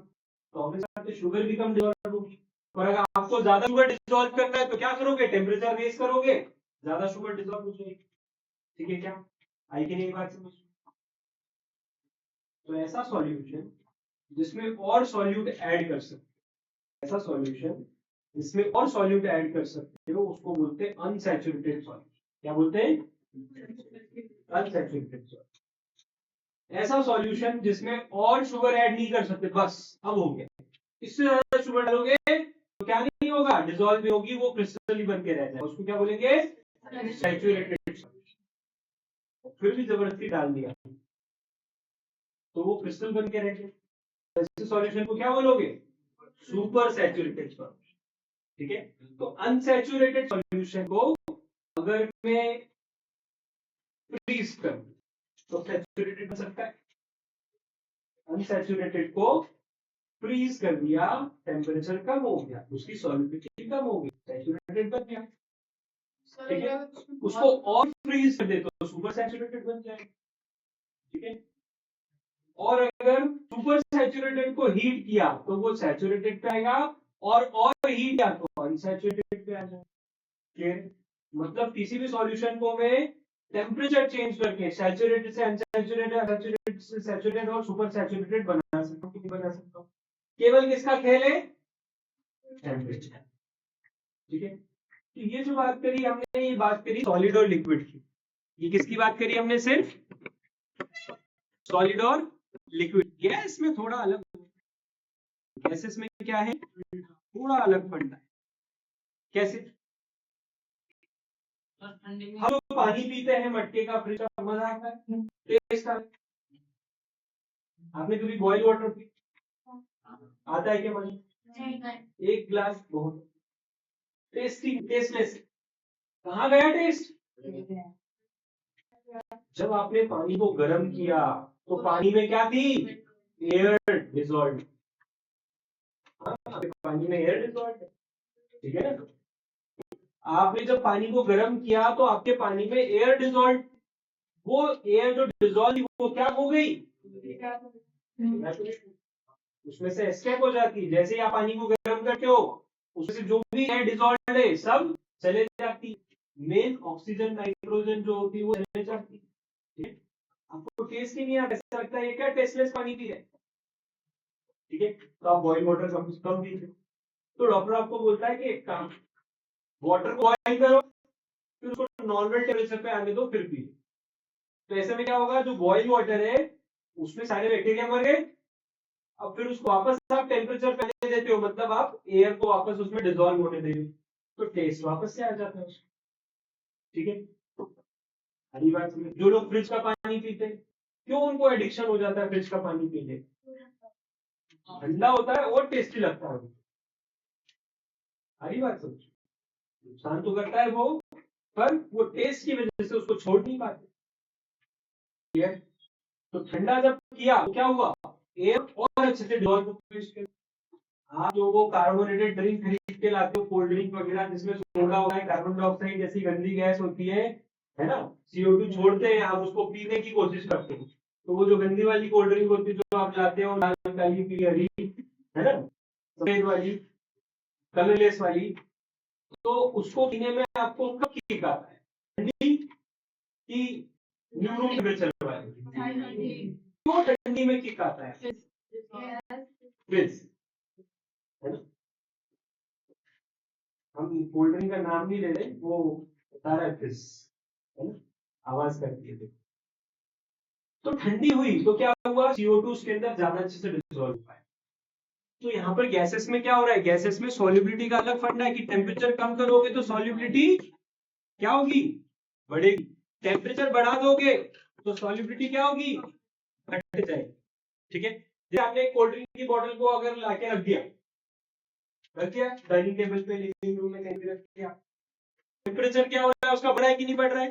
तो ऑब्वियसली शुगर भी कम डिसॉल्व होगी। पर अगर आपको ज्यादा शुगर डिसॉल्व करना है तो क्या करोगे? टेम्परेचर रेज करोगे, ज्यादा शुगर डिसॉल्व हो जाएगी। ठीक है क्या? आई कि नहीं बात समझ? तो ऐसा सॉल्यूशन जिसमें और सॉल्यूट ऐड कर सकते, ऐसा सॉल्यूशन जिसमें और सॉल्यूट ऐड कर सकते हो उसको बोलते हैं अनसैचुरेटेड सॉल्यूशन। क्या बोलते हैं? Unsaturated solution. ऐसा सॉल्यूशन जिसमें और शुगर ऐड नहीं कर सकते, बस अब हो गया। इससे ज्यादा शुगर डालोगे तो क्या नहीं होगा? डिसॉल्व नहीं होगी, वो क्रिस्टल ही बन के रह जाएगा। उसको क्या बोलेंगे? Saturated solution. फिर भी जबरदस्ती डाल दिया तो वो क्रिस्टल बन के रह गया। ऐसे सॉल्यूशन को क्या बोलोगे? Super saturated solution. ठीक है, तो अनसैचुरेटेड सॉल्यूशन को अगर मैं फ्रीज कर तो सैचुरेटेड बन सकता है। अनसैचुरेटेड को फ्रीज कर दिया, टेम्परेचर कम हो गया, उसकी सॉल्युबिलिटी कम हो गई, सैचुरेटेड बन गया। ठीक है, उसको और फ्रीज कर दे तो सुपर सैचुरेटेड बन जाएगा। ठीक है, और अगर सुपर सैचुरेटेड को हीट किया तो वो सैचुरेटेड पे आएगा, और हीट किया तो अनसैचुरेटेड पे आ जाएगा। क्लियर? मतलब किसी भी सॉल्यूशन को मैं टेम्परेचर चेंज करके सैचुरेटेड से अनसैचुरेटेड, सैचुरेटेड से सैचुरेटेड और सुपर सैचुरेटेड बना सकता हूँ कि नहीं बना सकता हूँ? केवल किसका खेल है? टेम्परेचर। ठीक है, तो ये जो बात करी हमने, ये बात करी सॉलिड और लिक्विड की। ये किसकी बात करी हमने? सिर्फ सॉलिड और लिक्विड। गैस में थोड़ा अलग, गैसेस में क्या है? थोड़ा अलग फंडा है। कैसे? हम लोग पानी पीते हैं मटके का, फ्रिज का, मजा आता है, टेस्ट आता है। आपने कभी बॉइल वाटर पी? आता है क्या मजा? एक ग्लास बहुत टेस्टी, टेस्टलेस। कहाँ गया टेस्ट? जब आपने पानी को गर्म किया तो पानी में क्या थी? Air dissolve. पानी में एयर डिसॉल्व। ठीक है ना? आपने जब पानी को गर्म किया तो आपके पानी में एयर डिसॉल्व, वो एयर जो डिसॉल्व वो क्या हो गई? उसमें से एस्केप हो जाती है। जैसे ही आप पानी को गर्म करते हो उसमें से जो भी एयर डिसॉल्व है सब चले जाती। मेन ऑक्सीजन, नाइट्रोजन जो होती है वो चले जाती। आपको टेस्ट ही नहीं आता, ऐसा लगता है ये क्या टेस्टलेस पानी पी रहे। ठीक है, तो आप बॉइल वाटर कम पीते। तो डॉक्टर आपको बोलता है कि एक काम, वाटर को बॉइल करो, फिर उसको नॉर्मल टेम्परेचर पे आने दो, फिर पिए। तो ऐसे में क्या होगा? जो बॉइल वाटर है उसमें सारे बैक्टीरिया मर गए। अब फिर उसको वापस आप टेम्परेचर पे आने देते हो, मतलब आप एयर को वापस उसमें डिसॉल्व होने दे रहे हो, तो टेस्ट वापस से आ जाता है उसको। ठीक है, हरी बात समझ। जो लोग फ्रिज का पानी पीते हैं, क्यों उनको एडिक्शन हो जाता है फ्रिज का पानी पीने? ठंडा होता है और टेस्टी लगता है। हरी बात समझ। नुकसान तो करता है वो, पर वो टेस्ट की वजह से उसको छोड़ नहीं पाते। ठीक है, तो ठंडा जब किया तो क्या हुआ? एयर और अच्छे से डिसॉल्व हो। आप जो वो कार्बोनेटेड ड्रिंक खरीद के लाते हो, कोल्ड ड्रिंक वगैरह जिसमें सोडा होता है, कार्बन डाइऑक्साइड जैसी गंदी गैस होती है ना, CO2 छोड़ते हैं, आप उसको पीने की कोशिश करते हो। तो वो जो गंदी वाली कोल्ड ड्रिंक होती है जो आप लाते हो, लाल काली पीली हरी, है ना, सफेद वाली, कलरलेस वाली, तो उसको पीने में आपको कब किक आता है? ठंडी की न्यू रूम टेम्परेचर वाली? क्यों ठंडी में किक आता है? फ्रिज, है ना। हम कोल्ड ड्रिंक का नाम नहीं ले रहे, वो बता रहा है फ्रिज, है ना, आवाज करती है। तो ठंडी हुई तो क्या हुआ? CO2 उसके अंदर ज्यादा अच्छे से डिसॉल्व हुआ है। तो यहाँ पर गैसेस में क्या हो रहा है? गैसेस में सॉल्युबिलिटी का अलग फंडा है कि टेम्परेचर कम करोगे तो सॉल्युबिलिटी क्या होगी? बढ़ेगी। टेम्परेचर बढ़ा दोगे तो सॉल्युबिलिटी क्या होगी? घट जाएगी। ठीक है, जैसे आपने एक कोल्ड ड्रिंक की बोतल को अगर लाके रख दिया डाइनिंग टेबल पे, लिविंग रूम में कहीं भी रख दिया, टेम्परेचर क्या हो रहा है उसका? बढ़ा है कि नहीं बढ़ रहा है?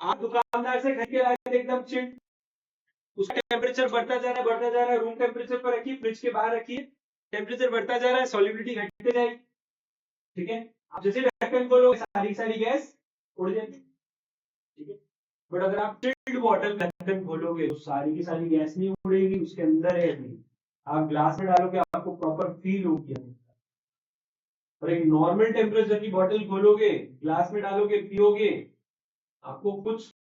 आप दुकानदार से खरीद के लाए थे एकदम चिल्ड, उसका टेम्परेचर बढ़ता जा रहा है, बढ़ता जा रहा है, रूम टेम्परेचर पर रखिए, फ्रिज के बाहर रखिए, टेम्परेचर बढ़ता जा रहा है, सॉलिबिलिटी घटते जाएगी, ठीक है। आप जैसे ढक्कन खोलो सारी सारी गैस उड़ जाएगी, ठीक है। बट अगर आप चिल्ड बॉटल ढक्कन खोलोगे तो सारी की सारी गैस नहीं उड़ेगी, उसके अंदर है नहीं। आप ग्लास में डालोगे आपको प्रॉपर फील होगी। और एक नॉर्मल टेम्परेचर की बॉटल खोलोगे, ग्लास में डालोगे, पियोगे, आपको कुछ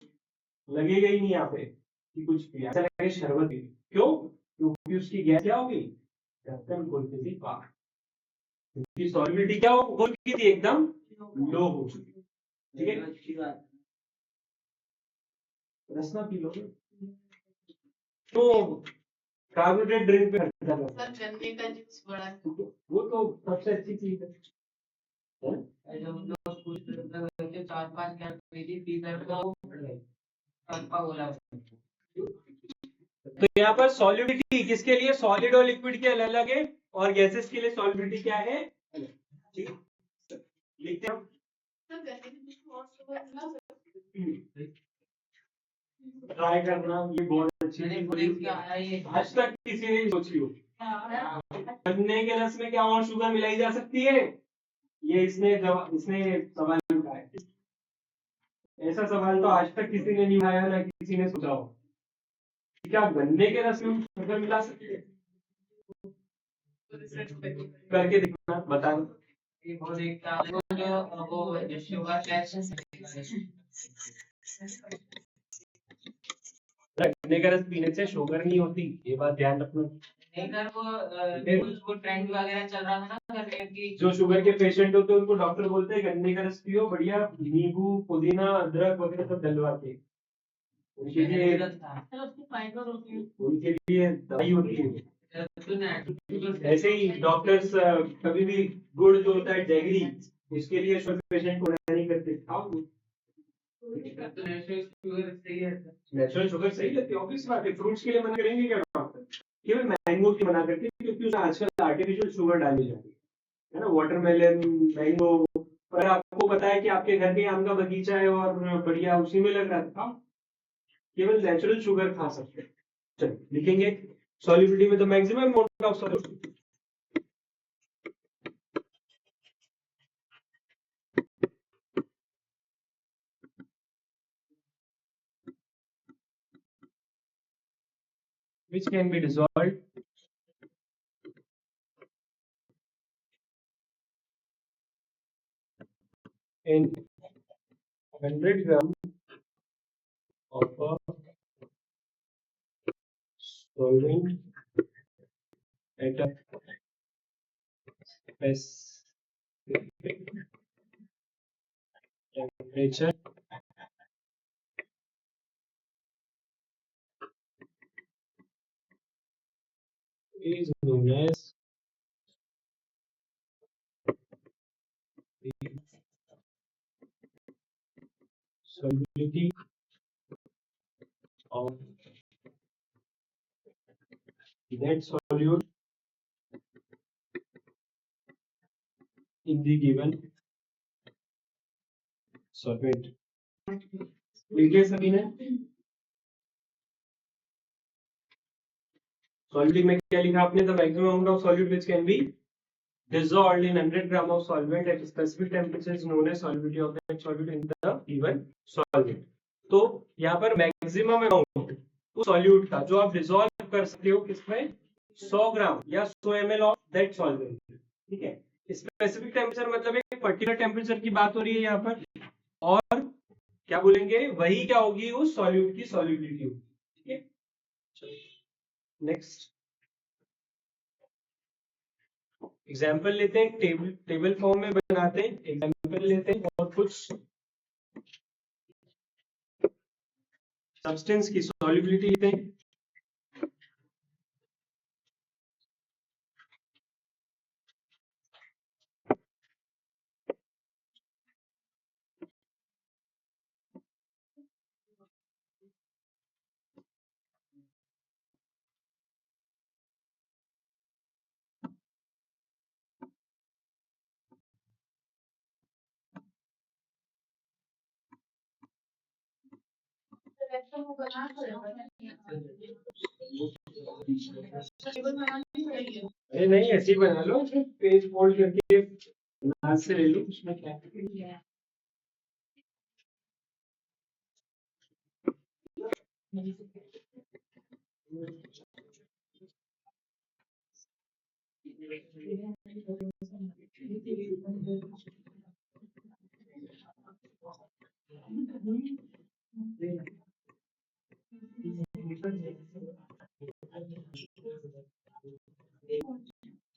लगेगा ही नहीं यहाँ पे कि कुछ पिया, ऐसा लगेगा शरबत पी। क्यों? क्योंकि उसकी गैस क्या होगी, ढक्कन खोलते ही बाहर, उसकी सॉलिबिलिटी क्या हो चुकी थी, एकदम लो हो चुकी, ठीक है। रसना पी लो तो कार्बोनेटेड ड्रिंक पे खर्चा करो, सर गन्ने का जूस बड़ा वो तो सबसे अच्छी चीज है। जब हम लोग स्कूल के 4-5 कैन खरीदी पीकर तो कल्पा बोला। तो यहाँ पर सॉलिडिटी किसके लिए, सॉलिड और लिक्विड के अलग अलग है, और गैसेस के लिए सॉलिडिटी क्या है, ठीक है। लिखते हैं हम। सर गन्ने का जूस और सुबह मिला सर। ट्राई करना, ये बहुत अच्छी मैंने चीज देख के है। आया ये आज तक किसी ने नहीं सोची हो गन्ने के रस में क्या और शुगर मिलाई जा सकती है, ये इसने सवाल उठाया। ऐसा सवाल तो आज तक किसी ने नहीं उठाया, ना किसी ने सोचा हो कि क्या गन्ने के रस में शुगर मिला सकते हैं। करके दिखना, बता दो। ये बहुत एक वो शुगर टेस्ट गन्ने का रस पीने से शुगर नहीं होती, ये बात ध्यान रखना। लेकर वो ट्रेंड वगैरह चल रहा था ना गन्ने की। जो शुगर के पेशेंट होते हैं उनको डॉक्टर बोलते हैं गन्ने का रस पियो, बढ़िया नींबू पुदीना अदरक वगैरह सब डलवा के, उनके लिए दवाई होती है। ऐसे ही डॉक्टर्स कभी भी गुड़ जो होता है जैगरी, उसके लिए शुगर पेशेंट को मना नहीं करते, खाओ। तो नेचुरल शुगर सही लगती है, ऑब्वियस बात है। फ्रूट्स के लिए मना करेंगे क्या डॉक्टर, केवल मैंगो की मना करते हैं क्योंकि उसमें आजकल आर्टिफिशियल शुगर डाली जाती है ना, वाटरमेलन, मैंगो। पर आपको पता है कि आपके घर के आम का बगीचा है और बढ़िया उसी में लग रहा था, केवल नेचुरल शुगर खा सकते हैं। चलिए लिखेंगे सॉल्युबिलिटी में the maximum amount of solute which can be dissolved in 100 gram of a solvent at a specific temperature is known as the solubility of that solute in the given solvent. लिखिए सभी ने, सॉल्युबिलिटी में क्या लिखा आपने, the maximum amount of solute which can be dissolved in 100 gram of solvent at a specific temperature is known as solubility of that solute in the given solvent. तो यहाँ पर मैक्सिमम अमाउंट उस सॉल्यूट का जो आप डिसॉल्व कर सकते हो किसमें, 100 ग्राम या 100 ml ऑफ दैट सॉल्वेंट, ठीक है। स्पेसिफिक टेम्परेचर मतलब एक पर्टिकुलर टेम्परेचर की बात हो रही है यहाँ पर, और क्या बोलेंगे, वही क्या होगी, उस सॉल्यूट की सॉल्युबिलिटी होगी, ठीक है। नेक्स्ट एग्जाम्पल लेते हैं, टेबल फॉर्म में बनाते हैं, एग्जाम्पल लेते हैं और कुछ सब्सटेंस की सॉल्युबिलिटी लेते हैं। तो वो बनाना पड़ेगा ना। टेबल बनानी पड़ेगी। अरे नहीं, ऐसे ही बना लो, पेज फोल्ड करके हाथ से ले लो, उसमें क्या है।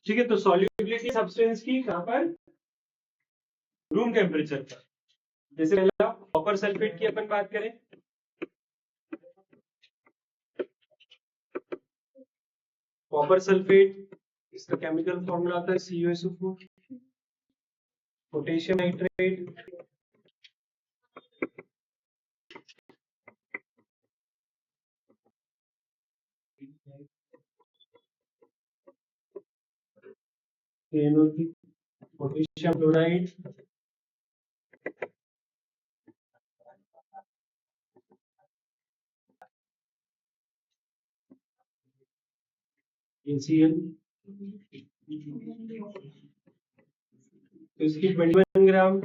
ठीक है, तो सॉल्युबिलिटी सब्सटेंस की कहां पर, रूम टेम्परेचर पर। जैसे पहला कॉपर सल्फेट की अपन बात करें, कॉपर सल्फेट, इसका केमिकल फॉर्मूला आता है CuSO4। Potassium nitrate, potassium chloride, NaCl, तो इसकी 21 ग्राम,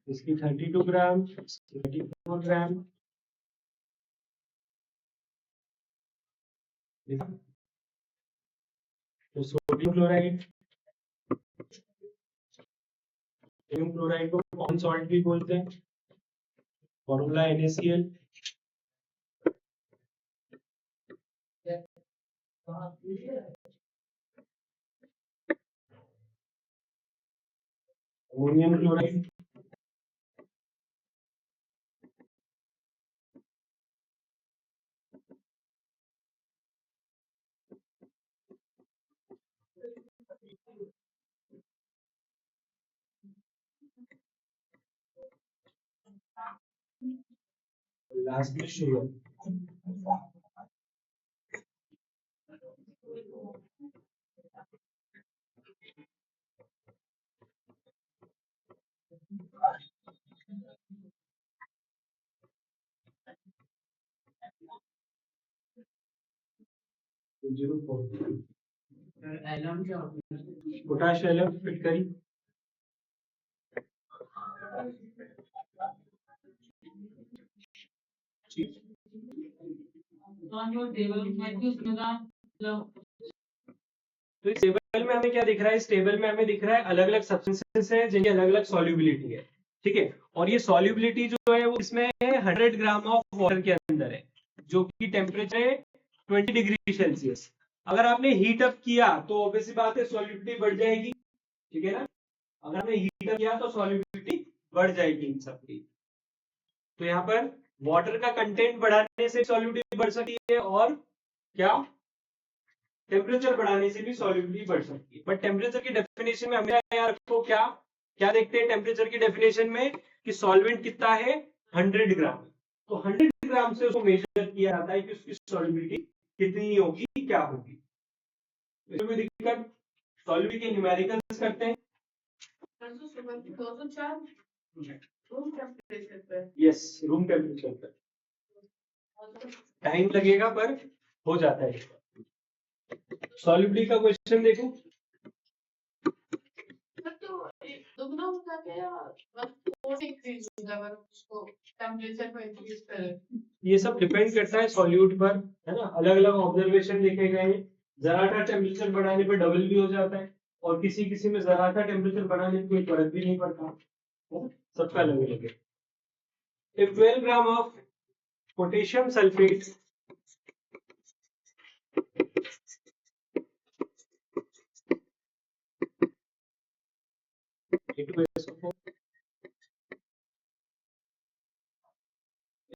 इसकी 32 ग्राम, इसकी 34 ग्राम। तो सोडियम क्लोराइड, सोडियम क्लोराइड को कॉमन सॉल्ट भी बोलते हैं, formula NaCl। Ammonium chloride, last में शुगर। एलम क्या होता है? पोटाश एलम फिट करी, टेबल में भी उसमें का तो इस टेबल में हमें क्या दिख रहा है, इस टेबल में हमें दिख रहा है अलग अलग सब्सटेंसेस है जिनकी अलग अलग सॉल्युबिलिटी है। ठीक है, और ये सॉल्युबिलिटी जो है वो इसमें 100 ग्राम ऑफ वाटर के अंदर है, जो कि टेम्परेचर है 20 डिग्री सेल्सियस। अगर आपने हीट अप किया तो ऑब्वियसली बात है सॉल्युबिलिटी बढ़ जाएगी, ठीक है ना। अगर आपने हीट अप किया तो सॉल्युबिलिटी बढ़ जाएगी इन सबकी। तो यहाँ पर वाटर का कंटेंट बढ़ाने से सॉल्युबिलिटी बढ़ सकती है, और क्या, टेम्परेचर बढ़ाने से भी सॉल्युबिलिटी बढ़ सकती है। बट टेम्परेचर की डेफिनेशन में हमें यार को क्या क्या देखते हैं टेम्परेचर की डेफिनेशन में, कि सॉल्वेंट कितना है 100 ग्राम। तो 100 ग्राम से उसको मेजर किया जाता है कि उसकी सॉल्युबिलिटी कितनी होगी, क्या होगी। इसमें कोई दिक्कत, सॉल्युबिलिटी के न्यूमेरिकल्स करते हैं। 204 रूम टेम्परेचर पर। यस, रूम टेम्परेचर पर टाइम लगेगा पर हो जाता है। सॉल्युबिलिटी का क्वेश्चन देखो, तो दुगना हो जाता है या बस इंक्रीज होगा अगर उसको टेम्परेचर को इंक्रीज करें। ये सब डिपेंड करता है सॉल्यूट पर, है ना। अलग अलग ऑब्जर्वेशन देखे गए हैं, जरा सा टेम्परेचर बढ़ाने पर डबल भी हो जाता है, और किसी किसी में जरा सा टेम्परेचर बढ़ाने पर कोई फर्क भी नहीं पड़ता, सबका अलग अलग है। If 12 gram of potassium sulphate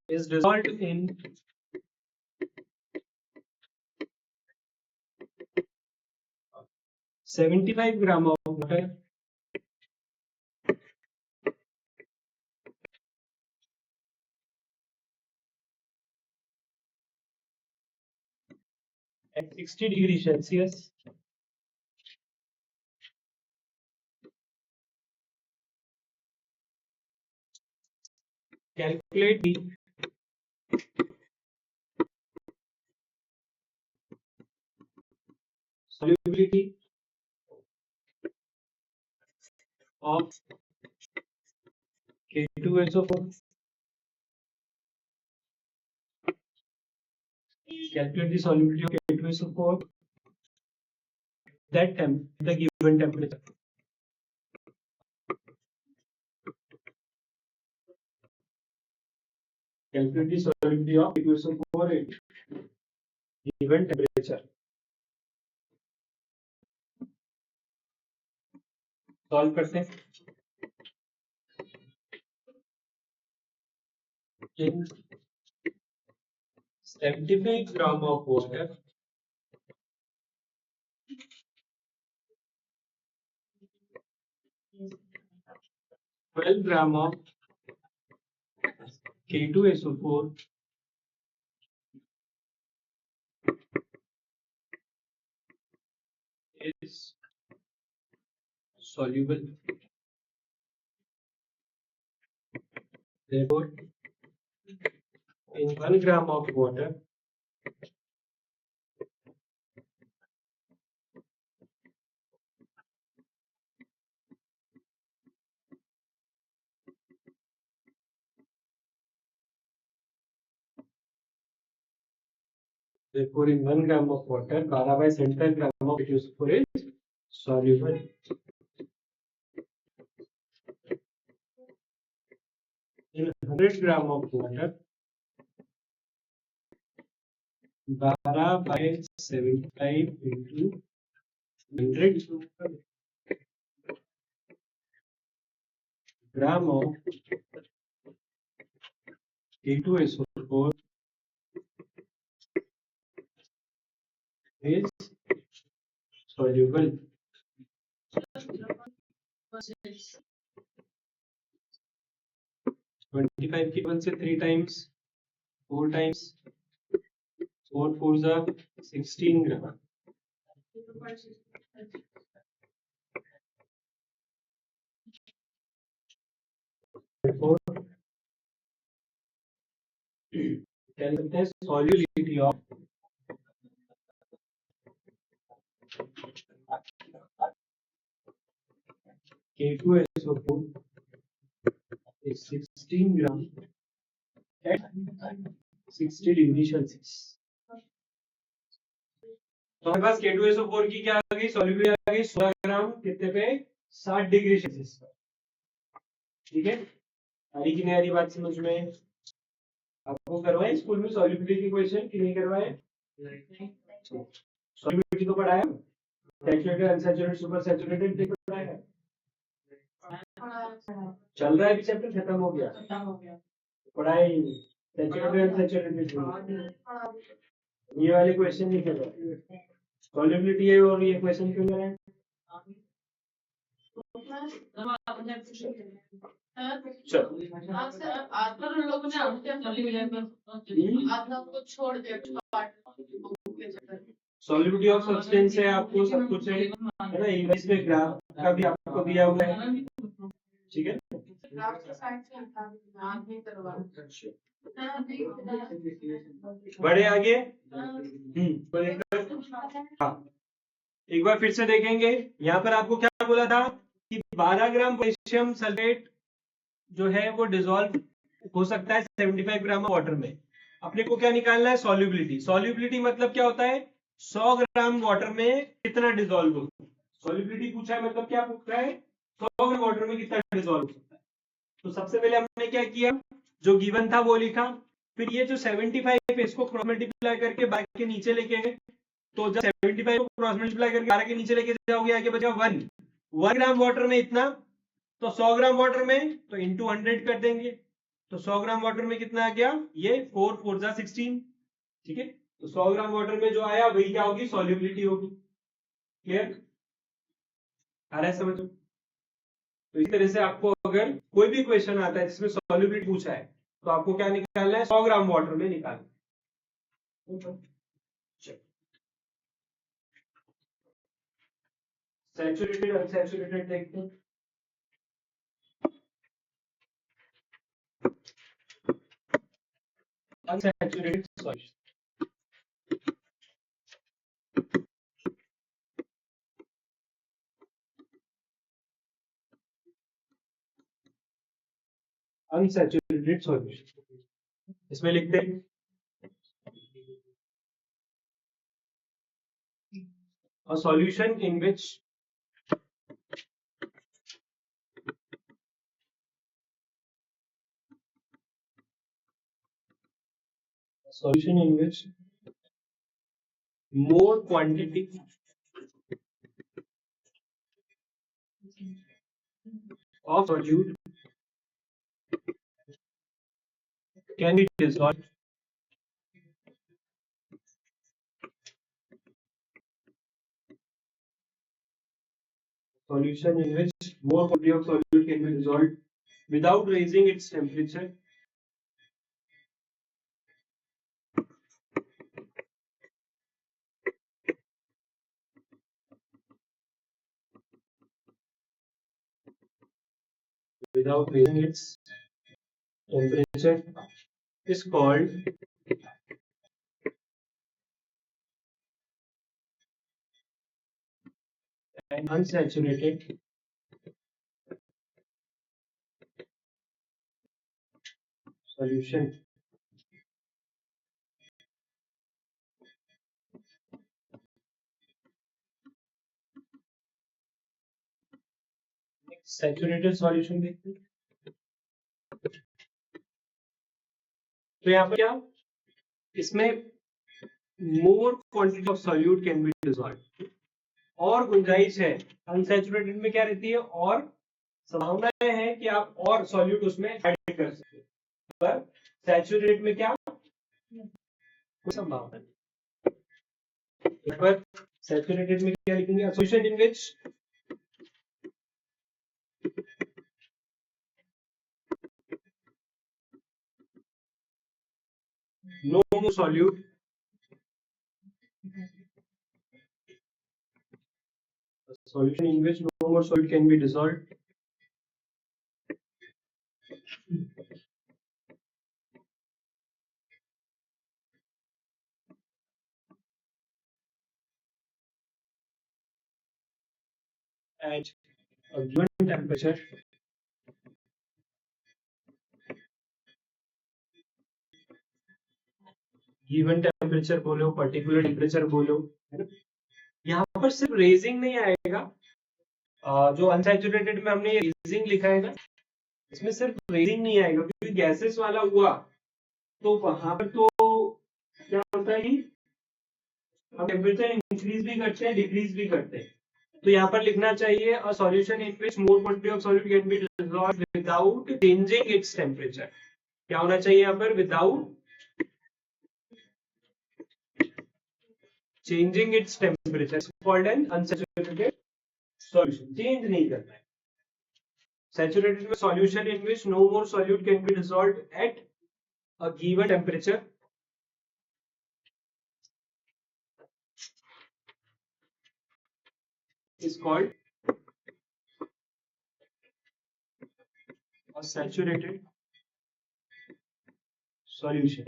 is dissolved in 75 gram of water, at 60 degree Celsius, calculate the solubility of K2SO4. Calculate the solubility of K2SO4 that the given temperature. Calculate the solubility of K2SO4 at given temperature. Solve करते हैं. In 75 gram of water, 12 gram of K2SO4 is soluble. Therefore, in 1 gram of water, therefore in 1 gram of water, 12/75 gram of K2SO4 is soluble. In 100 gram of water, 12/75 into 100 gram of K2SO4 is soluble. 25 की 1 से 3 times, 4 times, 4 4s are 16 gram. Therefore, क्या लिखते हैं? Solubility of K2SO4 is 16 gram at 60 degree Celsius. तो हमारे पास K2SO4 की क्या आ गई? सॉल्युबिलिटी आ गई 16 ग्राम कितने पे? 60 डिग्री सेल्सियस पर. ठीक है, आ रही कि नहीं आ रही बात समझ में? आपको करवाए स्कूल में सॉल्युबिलिटी की क्वेश्चन कि नहीं करवाए? सॉल्युबिलिटी तो पढ़ाया, सैचुरेटेड, अनसैचुरेटेड, सुपर सैचुरेटेड नहीं पढ़ाया? चल रहा है, भी चैप्टर खत्म हो गया. पढ़ाए सैचुरेटेड अनसैचुरेटेड. ये वाले क्वेश्चन नहीं कर रहा. सॉल्युबिलिटी है और ये क्वेश्चन क्यों कर रहे हैं? सॉल्युबिलिटी ऑफ सब्सटेंस है, आपको सब कुछ है ना. इंग्लिश में ग्राफ का भी आपको दिया हुआ है. ठीक है, बड़े आगे. हाँ, एक बार फिर से देखेंगे. यहाँ पर आपको क्या बोला था कि 12 ग्राम पोटेशियम सल्फेट जो है वो डिसॉल्व हो सकता है 75 ग्राम वाटर में. अपने को क्या निकालना है? सॉल्युबिलिटी. सॉल्युबिलिटी मतलब क्या होता है? 100 ग्राम वाटर में कितना डिसॉल्व हो. सॉल्युबिलिटी पूछा है, मतलब क्या पूछ रहा है? 100 ग्राम वाटर में कितना डिसॉल्व हो सकता है. तो सबसे पहले हमने क्या किया? जो गिवन था वो लिखा. फिर ये जो 75 इसको क्रॉस मल्टीप्लाई करके 12 के नीचे लेके गए. तो जब 75 को क्रॉस मल्टीप्लाई करके 12 के नीचे लेके जाओगे, आगे बचा 1 ग्राम वाटर में इतना. तो 100 ग्राम वाटर में तो इंटू 100 कर देंगे. तो 100 ग्राम वाटर में कितना आ गया? ये 4 4 जा 16. ठीक है, तो 100 ग्राम वाटर में जो आया वही क्या होगी? सॉल्युबिलिटी होगी. क्लियर आ रहा है समझ? तो इस तरह से आपको अगर कोई भी क्वेश्चन आता है जिसमें सॉल्युबिलिटी पूछा है तो आपको क्या निकालना है? 100 ग्राम वाटर में निकालना. सैचुरेटेड अनसैचुरेटेड देखते हैं. अनसैचुरेटेड सॉल्यूशन अनसैचुरेटेड सॉल्यूशन, इसमें लिखते हैं a solution in which more quantity of solute can be dissolved solution in which more quantity of solute can be dissolved without raising its temperature is called an unsaturated solution. Saturated solution देखते हैं। तो यहाँ पर क्या, इसमें more quantity of solute can be dissolve, और गुंजाइश है। अनसैचुरेटेड में क्या रहती है, और संभावनाएं हैं कि आप और सॉल्यूट उसमें ऐड कर सकते हैं, पर सैचुरेटेड में क्या कोई संभावना नहीं। पर सैचुरेटेड में क्या लिखेंगे, solution in which no more solute a solution in which no more solute can be dissolved at a given temperature बोलो, पर्टिकुलर टेम्परेचर बोलो, है ना। यहाँ पर सिर्फ रेजिंग नहीं आएगा, जो अनसैचुरेटेड में हमने रेजिंग लिखा है ना, इसमें सिर्फ रेजिंग नहीं आएगा, क्योंकि गैसेस वाला हुआ तो वहां पर तो क्या होता है कि हम टेम्परेचर इंक्रीज भी करते हैं, डिक्रीज भी करते हैं। तो यहाँ पर लिखना चाहिए a solution in which more quantity of solute can be dissolved without changing its temperature. क्या होना चाहिए यहाँ पर, without changing its temperature is called an unsaturated solution. Change नहीं करना है। Saturated में solution in which no more solute can be dissolved at a given temperature is called a saturated solution.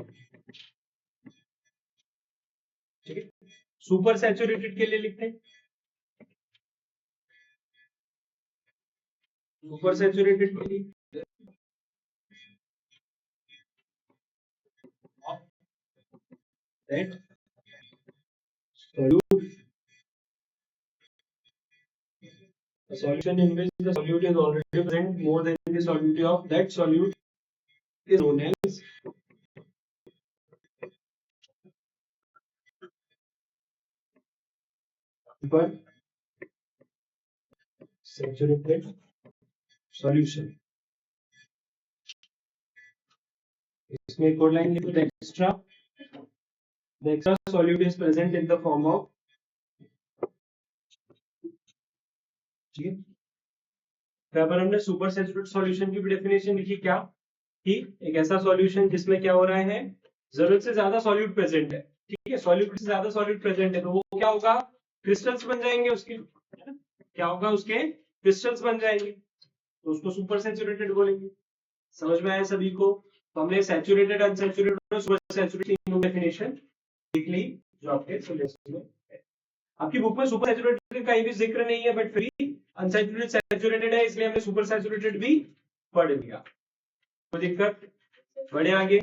ठीक है, सुपर सैचुरेटेड के लिए लिखते हैं, सुपर सैचुरेटेड के लिए that solute, a solution in which the solute is already present more than the solubility of that solute is known as super saturated solution. इसमें एक और लाइन लिखो, the extra solute is present in the form of, ठीक है। यहाँ पर हमने सुपर सैचुरेटेड सॉल्यूशन की भी डेफिनेशन लिखी, क्या कि एक ऐसा सॉल्यूशन जिसमें क्या हो रहा है, जरूरत से ज्यादा सॉल्यूट प्रेजेंट है, ठीक है। सॉल्यूट से ज्यादा सॉल्यूट प्रेजेंट है तो वो क्या होगा, क्रिस्टल्स बन जाएंगे उसके, है ना। क्या होगा, उसके क्रिस्टल्स बन जाएंगे, तो उसको सुपर सैचुरेटेड बोलेंगे। समझ में आया सभी को। तो हमने सैचुरेटेड, अनसैचुरेटेड और सुपर सैचुरेटेड तीनों डेफिनेशन लिख ली जो आपके सिलेबस में है। आपकी बुक में सुपर सैचुरेटेड का भी जिक्र नहीं है, बट फिर अनसैचुरेटेड सैचुरेटेड है, इसलिए हमने सुपर सैचुरेटेड भी पढ़ लिया। कोई दिक्कत? बढ़े आगे?